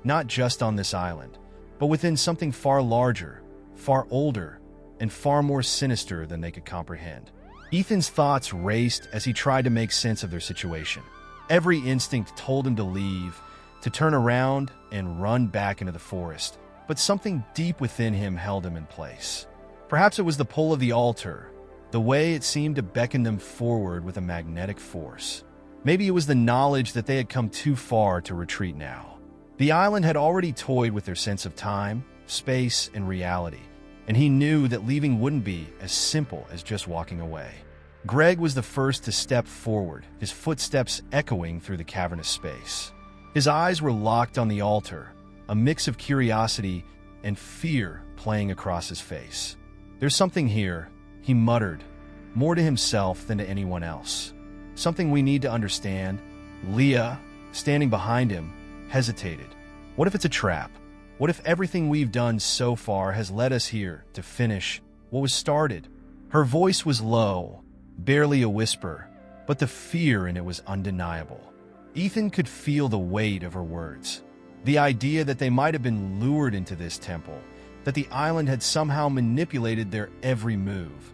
not just on this island, but within something far larger, far older, and far more sinister than they could comprehend. Ethan's thoughts raced as he tried to make sense of their situation. Every instinct told him to leave, to turn around and run back into the forest, but something deep within him held him in place. Perhaps it was the pull of the altar, the way it seemed to beckon them forward with a magnetic force. Maybe it was the knowledge that they had come too far to retreat now. The island had already toyed with their sense of time, space, and reality, and he knew that leaving wouldn't be as simple as just walking away. Greg was the first to step forward, his footsteps echoing through the cavernous space. His eyes were locked on the altar, a mix of curiosity and fear playing across his face. "There's something here," he muttered, more to himself than to anyone else. "Something we need to understand." Leah, standing behind him, hesitated. What if it's a trap? What if everything we've done so far has led us here to finish what was started? Her voice was low, barely a whisper, but the fear in it was undeniable. Ethan could feel the weight of her words. The idea that they might have been lured into this temple, that the island had somehow manipulated their every move,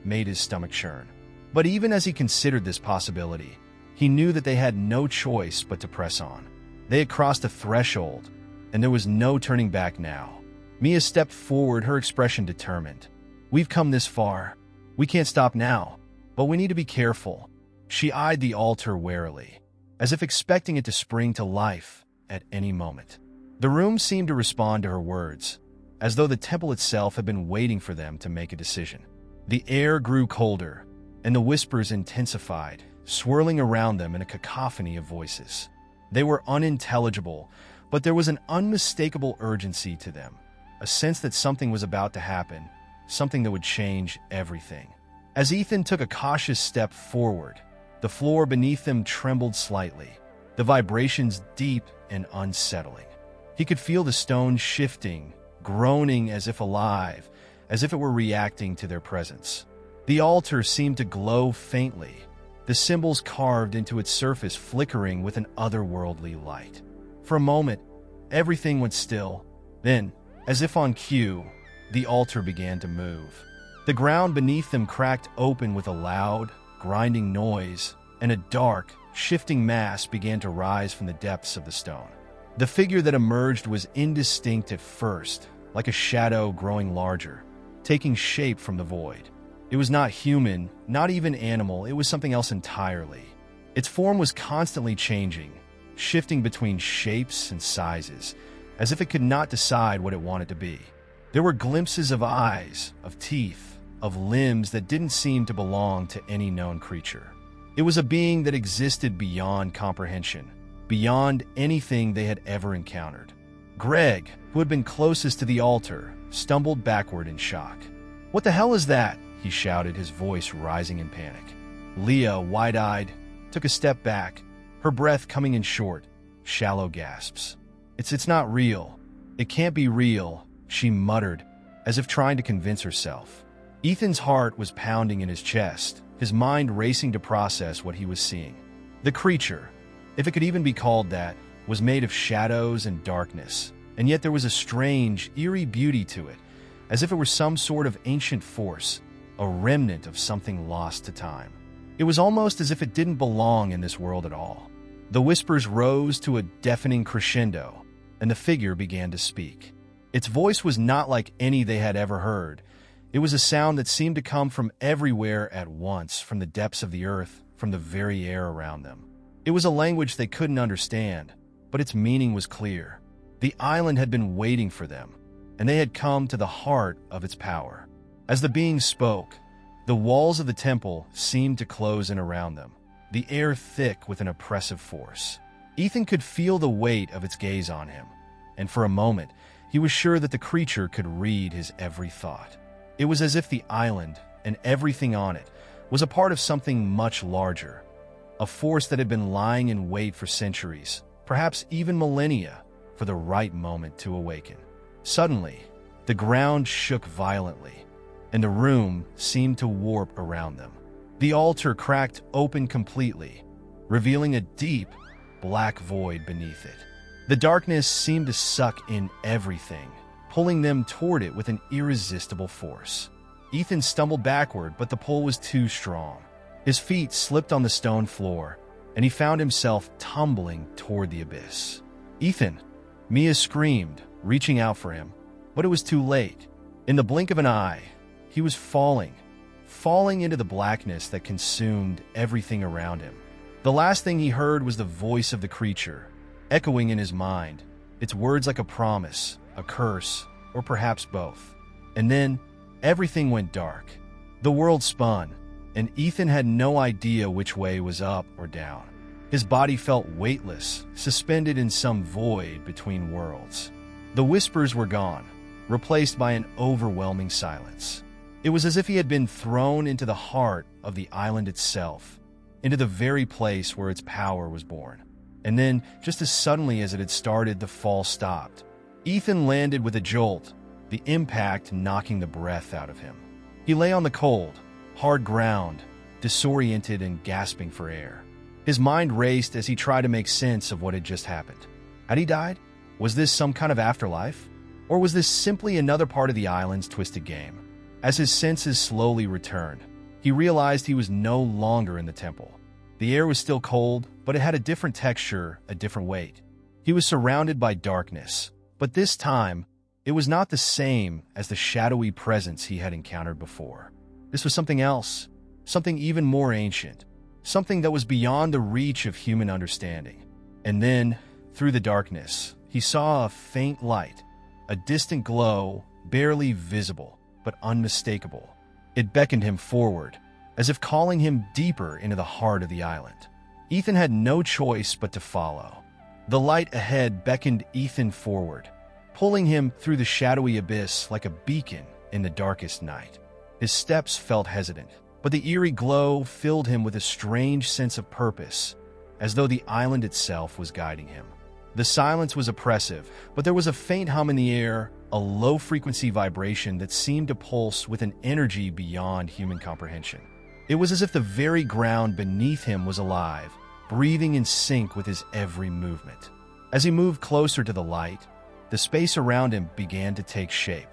made his stomach churn. But even as he considered this possibility, he knew that they had no choice but to press on. They had crossed a threshold, and there was no turning back now. Mia stepped forward, her expression determined. "We've come this far. We can't stop now, but we need to be careful." She eyed the altar warily, as if expecting it to spring to life at any moment. The room seemed to respond to her words, as though the temple itself had been waiting for them to make a decision. The air grew colder, and the whispers intensified, swirling around them in a cacophony of voices. They were unintelligible, but there was an unmistakable urgency to them, a sense that something was about to happen, something that would change everything. As Ethan took a cautious step forward, the floor beneath them trembled slightly, the vibrations deep and unsettling. He could feel the stone shifting, groaning as if alive, as if it were reacting to their presence. The altar seemed to glow faintly, the symbols carved into its surface flickering with an otherworldly light. For a moment, everything went still. Then, as if on cue, the altar began to move. The ground beneath them cracked open with a loud, grinding noise, and a dark, shifting mass began to rise from the depths of the stone. The figure that emerged was indistinct at first, like a shadow growing larger, taking shape from the void. It was not human, not even animal, it was something else entirely. Its form was constantly changing, shifting between shapes and sizes, as if it could not decide what it wanted to be. There were glimpses of eyes, of teeth, of limbs that didn't seem to belong to any known creature. It was a being that existed beyond comprehension, beyond anything they had ever encountered. Greg, who had been closest to the altar, stumbled backward in shock. "What the hell is that?" he shouted, his voice rising in panic. Leah, wide-eyed, took a step back, her breath coming in short, shallow gasps. It's not real. It can't be real," she muttered, as if trying to convince herself. Ethan's heart was pounding in his chest, his mind racing to process what he was seeing. The creature, if it could even be called that, was made of shadows and darkness, and yet there was a strange, eerie beauty to it, as if it were some sort of ancient force, a remnant of something lost to time. It was almost as if it didn't belong in this world at all. The whispers rose to a deafening crescendo, and the figure began to speak. Its voice was not like any they had ever heard. It was a sound that seemed to come from everywhere at once, from the depths of the earth, from the very air around them. It was a language they couldn't understand, but its meaning was clear. The island had been waiting for them, and they had come to the heart of its power. As the being spoke, the walls of the temple seemed to close in around them, the air thick with an oppressive force. Ethan could feel the weight of its gaze on him, and for a moment, he was sure that the creature could read his every thought. It was as if the island, and everything on it, was a part of something much larger, a force that had been lying in wait for centuries, perhaps even millennia, for the right moment to awaken. Suddenly, the ground shook violently, and the room seemed to warp around them. The altar cracked open completely, revealing a deep, black void beneath it. The darkness seemed to suck in everything, pulling them toward it with an irresistible force. Ethan stumbled backward, but the pull was too strong. His feet slipped on the stone floor, and he found himself tumbling toward the abyss. "Ethan!" Mia screamed, reaching out for him, but it was too late. In the blink of an eye, he was falling into the blackness that consumed everything around him. The last thing he heard was the voice of the creature, echoing in his mind, its words like a promise, a curse, or perhaps both. And then, everything went dark. The world spun, and Ethan had no idea which way was up or down. His body felt weightless, suspended in some void between worlds. The whispers were gone, replaced by an overwhelming silence. It was as if he had been thrown into the heart of the island itself, into the very place where its power was born. And then, just as suddenly as it had started, the fall stopped. Ethan landed with a jolt, the impact knocking the breath out of him. He lay on the cold, hard ground, disoriented and gasping for air. His mind raced as he tried to make sense of what had just happened. Had he died? Was this some kind of afterlife? Or was this simply another part of the island's twisted game? As his senses slowly returned, he realized he was no longer in the temple. The air was still cold, but it had a different texture, a different weight. He was surrounded by darkness, but this time, it was not the same as the shadowy presence he had encountered before. This was something else, something even more ancient, something that was beyond the reach of human understanding. And then, through the darkness, he saw a faint light, a distant glow, barely visible, but unmistakable. It beckoned him forward, as if calling him deeper into the heart of the island. Ethan had no choice but to follow. The light ahead beckoned Ethan forward, pulling him through the shadowy abyss like a beacon in the darkest night. His steps felt hesitant, but the eerie glow filled him with a strange sense of purpose, as though the island itself was guiding him. The silence was oppressive, but there was a faint hum in the air, a low-frequency vibration that seemed to pulse with an energy beyond human comprehension. It was as if the very ground beneath him was alive, breathing in sync with his every movement. As he moved closer to the light, the space around him began to take shape.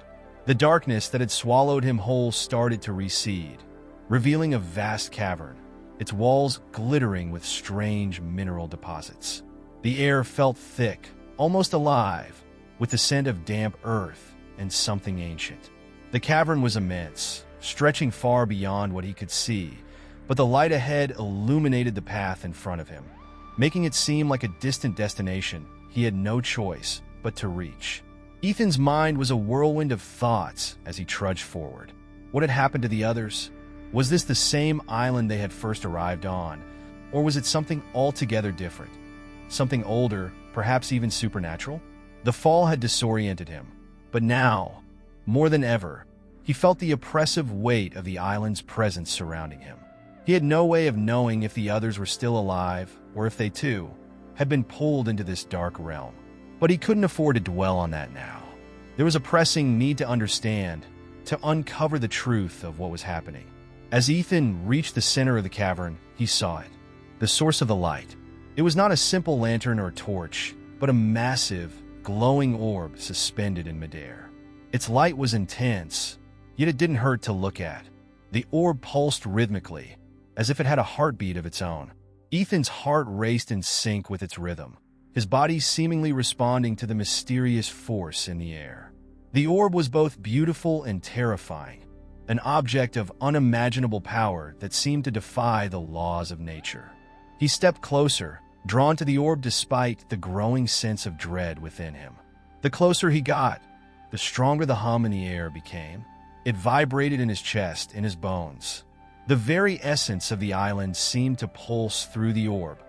The darkness that had swallowed him whole started to recede, revealing a vast cavern, its walls glittering with strange mineral deposits. The air felt thick, almost alive, with the scent of damp earth and something ancient. The cavern was immense, stretching far beyond what he could see, but the light ahead illuminated the path in front of him, making it seem like a distant destination he had no choice but to reach. Ethan's mind was a whirlwind of thoughts as he trudged forward. What had happened to the others? Was this the same island they had first arrived on, or was it something altogether different? Something older, perhaps even supernatural? The fall had disoriented him, but now, more than ever, he felt the oppressive weight of the island's presence surrounding him. He had no way of knowing if the others were still alive or if they, too, had been pulled into this dark realm. But he couldn't afford to dwell on that now. There was a pressing need to understand, to uncover the truth of what was happening. As Ethan reached the center of the cavern, he saw it, the source of the light. It was not a simple lantern or torch, but a massive, glowing orb suspended in midair. Its light was intense, yet it didn't hurt to look at. The orb pulsed rhythmically, as if it had a heartbeat of its own. Ethan's heart raced in sync with its rhythm, his body seemingly responding to the mysterious force in the air. The orb was both beautiful and terrifying, an object of unimaginable power that seemed to defy the laws of nature. He stepped closer, drawn to the orb despite the growing sense of dread within him. The closer he got, the stronger the hum in the air became. It vibrated in his chest, in his bones. The very essence of the island seemed to pulse through the orb,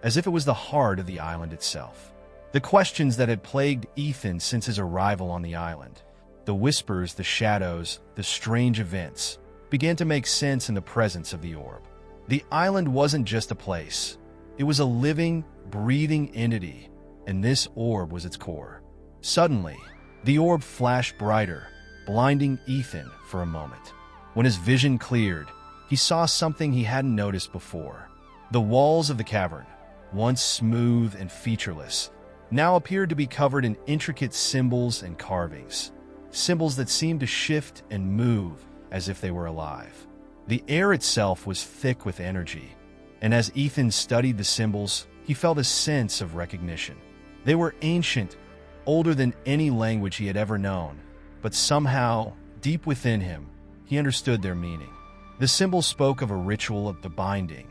as if it was the heart of the island itself. The questions that had plagued Ethan since his arrival on the island, the whispers, the shadows, the strange events, began to make sense in the presence of the orb. The island wasn't just a place. It was a living, breathing entity, and this orb was its core. Suddenly, the orb flashed brighter, blinding Ethan for a moment. When his vision cleared, he saw something he hadn't noticed before. The walls of the cavern, once smooth and featureless, now appeared to be covered in intricate symbols and carvings, symbols that seemed to shift and move as if they were alive. The air itself was thick with energy, and as Ethan studied the symbols, he felt a sense of recognition. They were ancient, older than any language he had ever known, but somehow, deep within him, he understood their meaning. The symbols spoke of a ritual of the binding.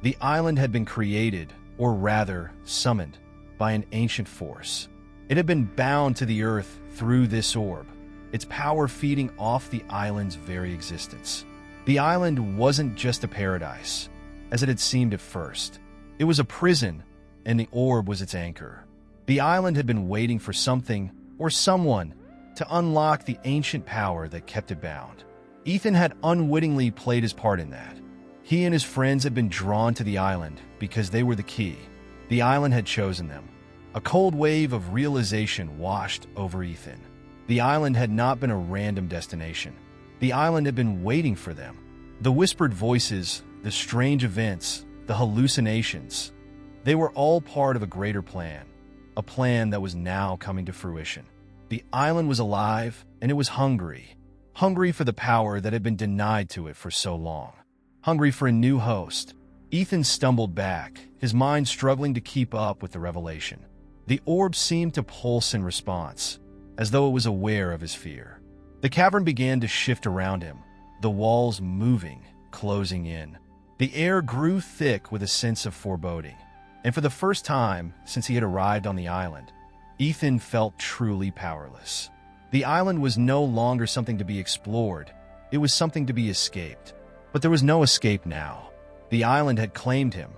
The island had been created, or rather, summoned, by an ancient force. It had been bound to the earth through this orb, its power feeding off the island's very existence. The island wasn't just a paradise, as it had seemed at first. It was a prison, and the orb was its anchor. The island had been waiting for something, or someone, to unlock the ancient power that kept it bound. Ethan had unwittingly played his part in that. He and his friends had been drawn to the island because they were the key. The island had chosen them. A cold wave of realization washed over Ethan. The island had not been a random destination. The island had been waiting for them. The whispered voices, the strange events, the hallucinations, they were all part of a greater plan, a plan that was now coming to fruition. The island was alive, and it was hungry for the power that had been denied to it for so long, hungry for a new host. Ethan stumbled back, his mind struggling to keep up with the revelation. The orb seemed to pulse in response, as though it was aware of his fear. The cavern began to shift around him, the walls moving, closing in. The air grew thick with a sense of foreboding, and for the first time since he had arrived on the island, Ethan felt truly powerless. The island was no longer something to be explored, it was something to be escaped. But there was no escape now. The island had claimed him,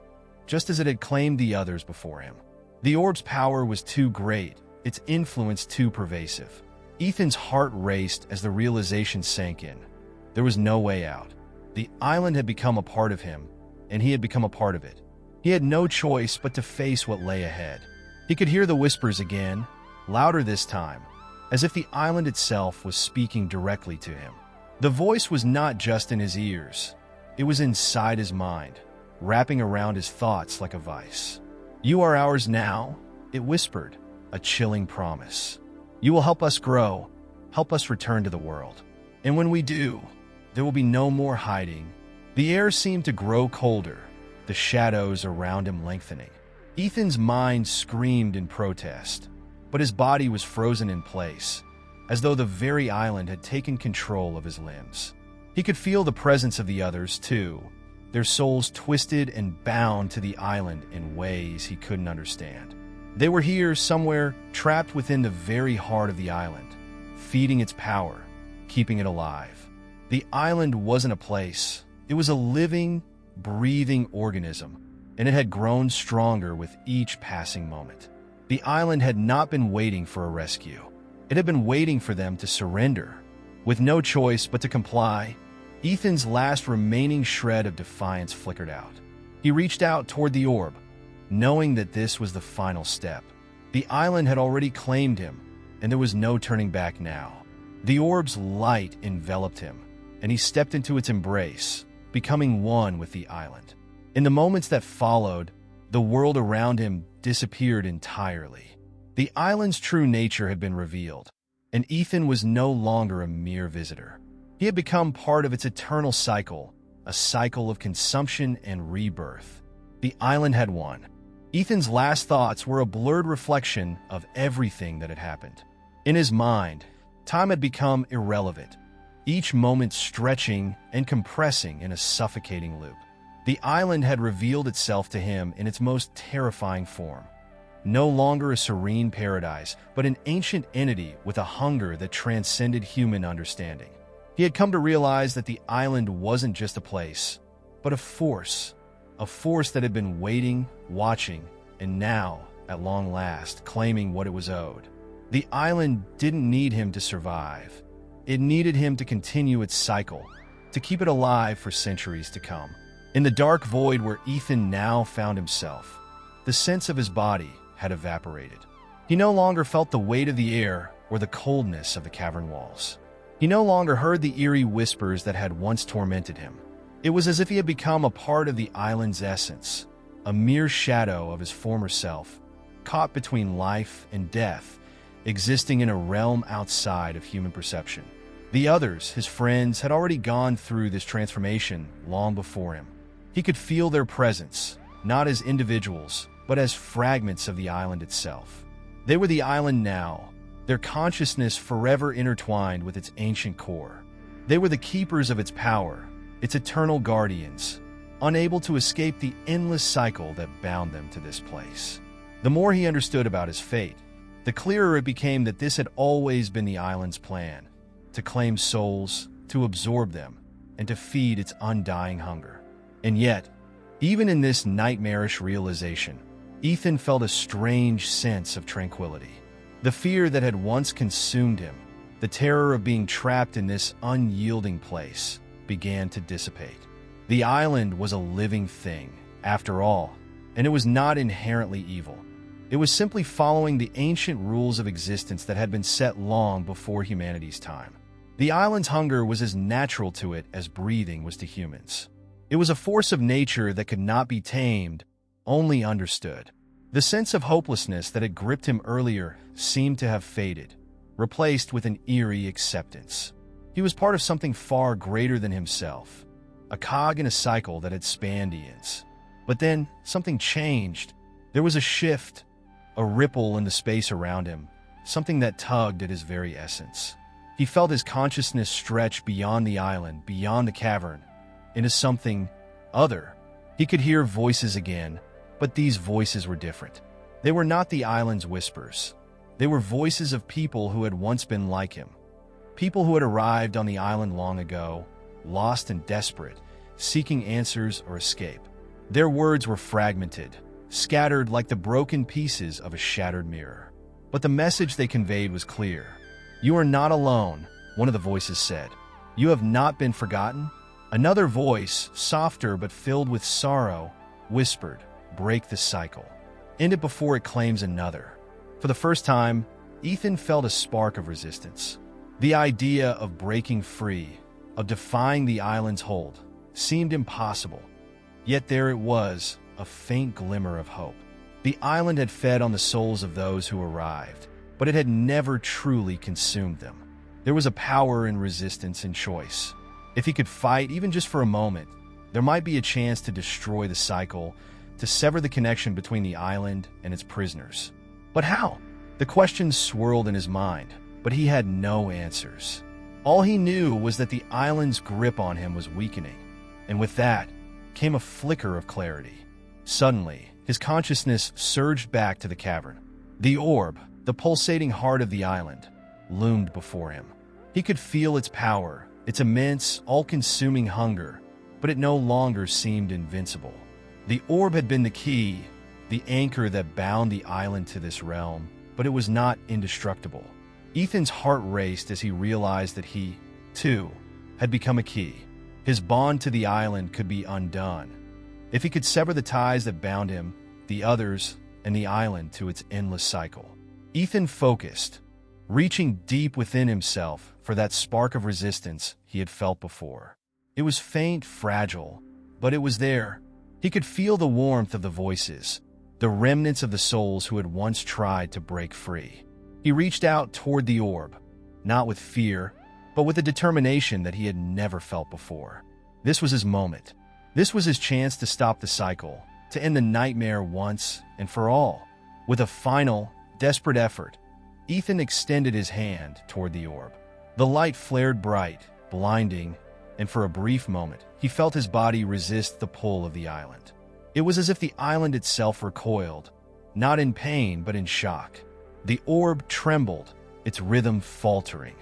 just as it had claimed the others before him. The orb's power was too great, its influence too pervasive. Ethan's heart raced as the realization sank in. There was no way out. The island had become a part of him, and he had become a part of it. He had no choice but to face what lay ahead. He could hear the whispers again, louder this time, as if the island itself was speaking directly to him. The voice was not just in his ears, it was inside his mind, wrapping around his thoughts like a vice. "You are ours now," it whispered, a chilling promise. "You will help us grow, help us return to the world. And when we do, there will be no more hiding." The air seemed to grow colder, the shadows around him lengthening. Ethan's mind screamed in protest, but his body was frozen in place, as though the very island had taken control of his limbs. He could feel the presence of the others, too, their souls twisted and bound to the island in ways he couldn't understand. They were here somewhere, trapped within the very heart of the island, feeding its power, keeping it alive. The island wasn't a place. It was a living, breathing organism, and it had grown stronger with each passing moment. The island had not been waiting for a rescue. It had been waiting for them to surrender. With no choice but to comply, Ethan's last remaining shred of defiance flickered out. He reached out toward the orb, knowing that this was the final step. The island had already claimed him, and there was no turning back now. The orb's light enveloped him, and he stepped into its embrace, becoming one with the island. In the moments that followed, the world around him disappeared entirely. The island's true nature had been revealed, and Ethan was no longer a mere visitor. He had become part of its eternal cycle, a cycle of consumption and rebirth. The island had won. Ethan's last thoughts were a blurred reflection of everything that had happened. In his mind, time had become irrelevant, each moment stretching and compressing in a suffocating loop. The island had revealed itself to him in its most terrifying form. No longer a serene paradise, but an ancient entity with a hunger that transcended human understanding. He had come to realize that the island wasn't just a place, but a force that had been waiting, watching, and now, at long last, claiming what it was owed. The island didn't need him to survive. It needed him to continue its cycle, to keep it alive for centuries to come. In the dark void where Ethan now found himself, the sense of his body had evaporated. He no longer felt the weight of the air or the coldness of the cavern walls. He no longer heard the eerie whispers that had once tormented him. It was as if he had become a part of the island's essence, a mere shadow of his former self, caught between life and death, existing in a realm outside of human perception. The others, his friends, had already gone through this transformation long before him. He could feel their presence, not as individuals, but as fragments of the island itself. They were the island now, their consciousness forever intertwined with its ancient core. They were the keepers of its power, its eternal guardians, unable to escape the endless cycle that bound them to this place. The more he understood about his fate, the clearer it became that this had always been the island's plan, to claim souls, to absorb them, and to feed its undying hunger. And yet, even in this nightmarish realization, Ethan felt a strange sense of tranquility. The fear that had once consumed him, the terror of being trapped in this unyielding place, began to dissipate. The island was a living thing, after all, and it was not inherently evil. It was simply following the ancient rules of existence that had been set long before humanity's time. The island's hunger was as natural to it as breathing was to humans. It was a force of nature that could not be tamed, only understood. The sense of hopelessness that had gripped him earlier seemed to have faded, replaced with an eerie acceptance. He was part of something far greater than himself, a cog in a cycle that had spanned eons. But then something changed. There was a shift, a ripple in the space around him, something that tugged at his very essence. He felt his consciousness stretch beyond the island, beyond the cavern, into something other. He could hear voices again, but these voices were different. They were not the island's whispers. They were voices of people who had once been like him. People who had arrived on the island long ago, lost and desperate, seeking answers or escape. Their words were fragmented, scattered like the broken pieces of a shattered mirror. But the message they conveyed was clear. "You are not alone," one of the voices said. "You have not been forgotten." Another voice, softer but filled with sorrow, whispered, "Break the cycle. End it before it claims another." For the first time, Ethan felt a spark of resistance. The idea of breaking free, of defying the island's hold, seemed impossible. Yet there it was, a faint glimmer of hope. The island had fed on the souls of those who arrived, but it had never truly consumed them. There was a power in resistance and choice. If he could fight, even just for a moment, there might be a chance to destroy the cycle, to sever the connection between the island and its prisoners. But how? The questions swirled in his mind, but he had no answers. All he knew was that the island's grip on him was weakening, and with that came a flicker of clarity. Suddenly, his consciousness surged back to the cavern. The orb, the pulsating heart of the island, loomed before him. He could feel its power, its immense, all-consuming hunger, but it no longer seemed invincible. The orb had been the key, the anchor that bound the island to this realm, but it was not indestructible. Ethan's heart raced as he realized that he, too, had become a key. His bond to the island could be undone. If he could sever the ties that bound him, the others, and the island to its endless cycle. Ethan focused, reaching deep within himself for that spark of resistance he had felt before. It was faint, fragile, but it was there. He could feel the warmth of the voices, the remnants of the souls who had once tried to break free. He reached out toward the orb, not with fear, but with a determination that he had never felt before. This was his moment. This was his chance to stop the cycle, to end the nightmare once and for all. With a final, desperate effort, Ethan extended his hand toward the orb. The light flared bright, blinding, and for a brief moment, he felt his body resist the pull of the island. It was as if the island itself recoiled, not in pain but in shock. The orb trembled, its rhythm faltering.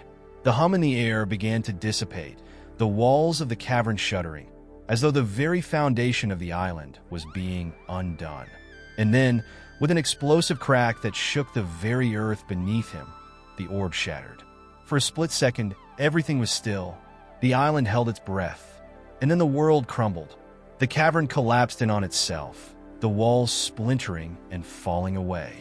The hum in the air began to dissipate, the walls of the cavern shuddering, as though the very foundation of the island was being undone. And then, with an explosive crack that shook the very earth beneath him, the orb shattered. For a split second, everything was still. The island held its breath, and then the world crumbled. The cavern collapsed in on itself, the walls splintering and falling away.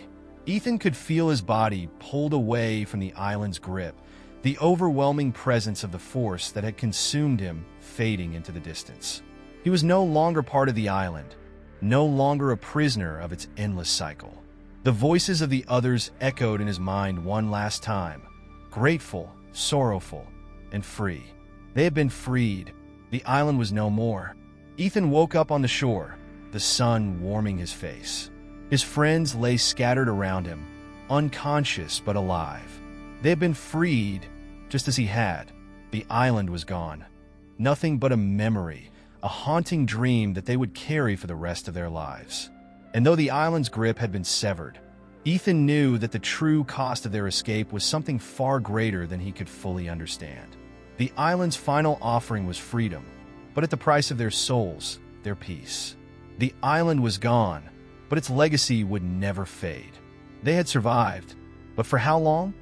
Ethan could feel his body pulled away from the island's grip, the overwhelming presence of the force that had consumed him fading into the distance. He was no longer part of the island, no longer a prisoner of its endless cycle. The voices of the others echoed in his mind one last time, grateful, sorrowful, and free. They had been freed. The island was no more. Ethan woke up on the shore, the sun warming his face. His friends lay scattered around him, unconscious but alive. They had been freed, just as he had. The island was gone. Nothing but a memory, a haunting dream that they would carry for the rest of their lives. And though the island's grip had been severed, Ethan knew that the true cost of their escape was something far greater than he could fully understand. The island's final offering was freedom, but at the price of their souls, their peace. The island was gone, but its legacy would never fade. They had survived, but for how long?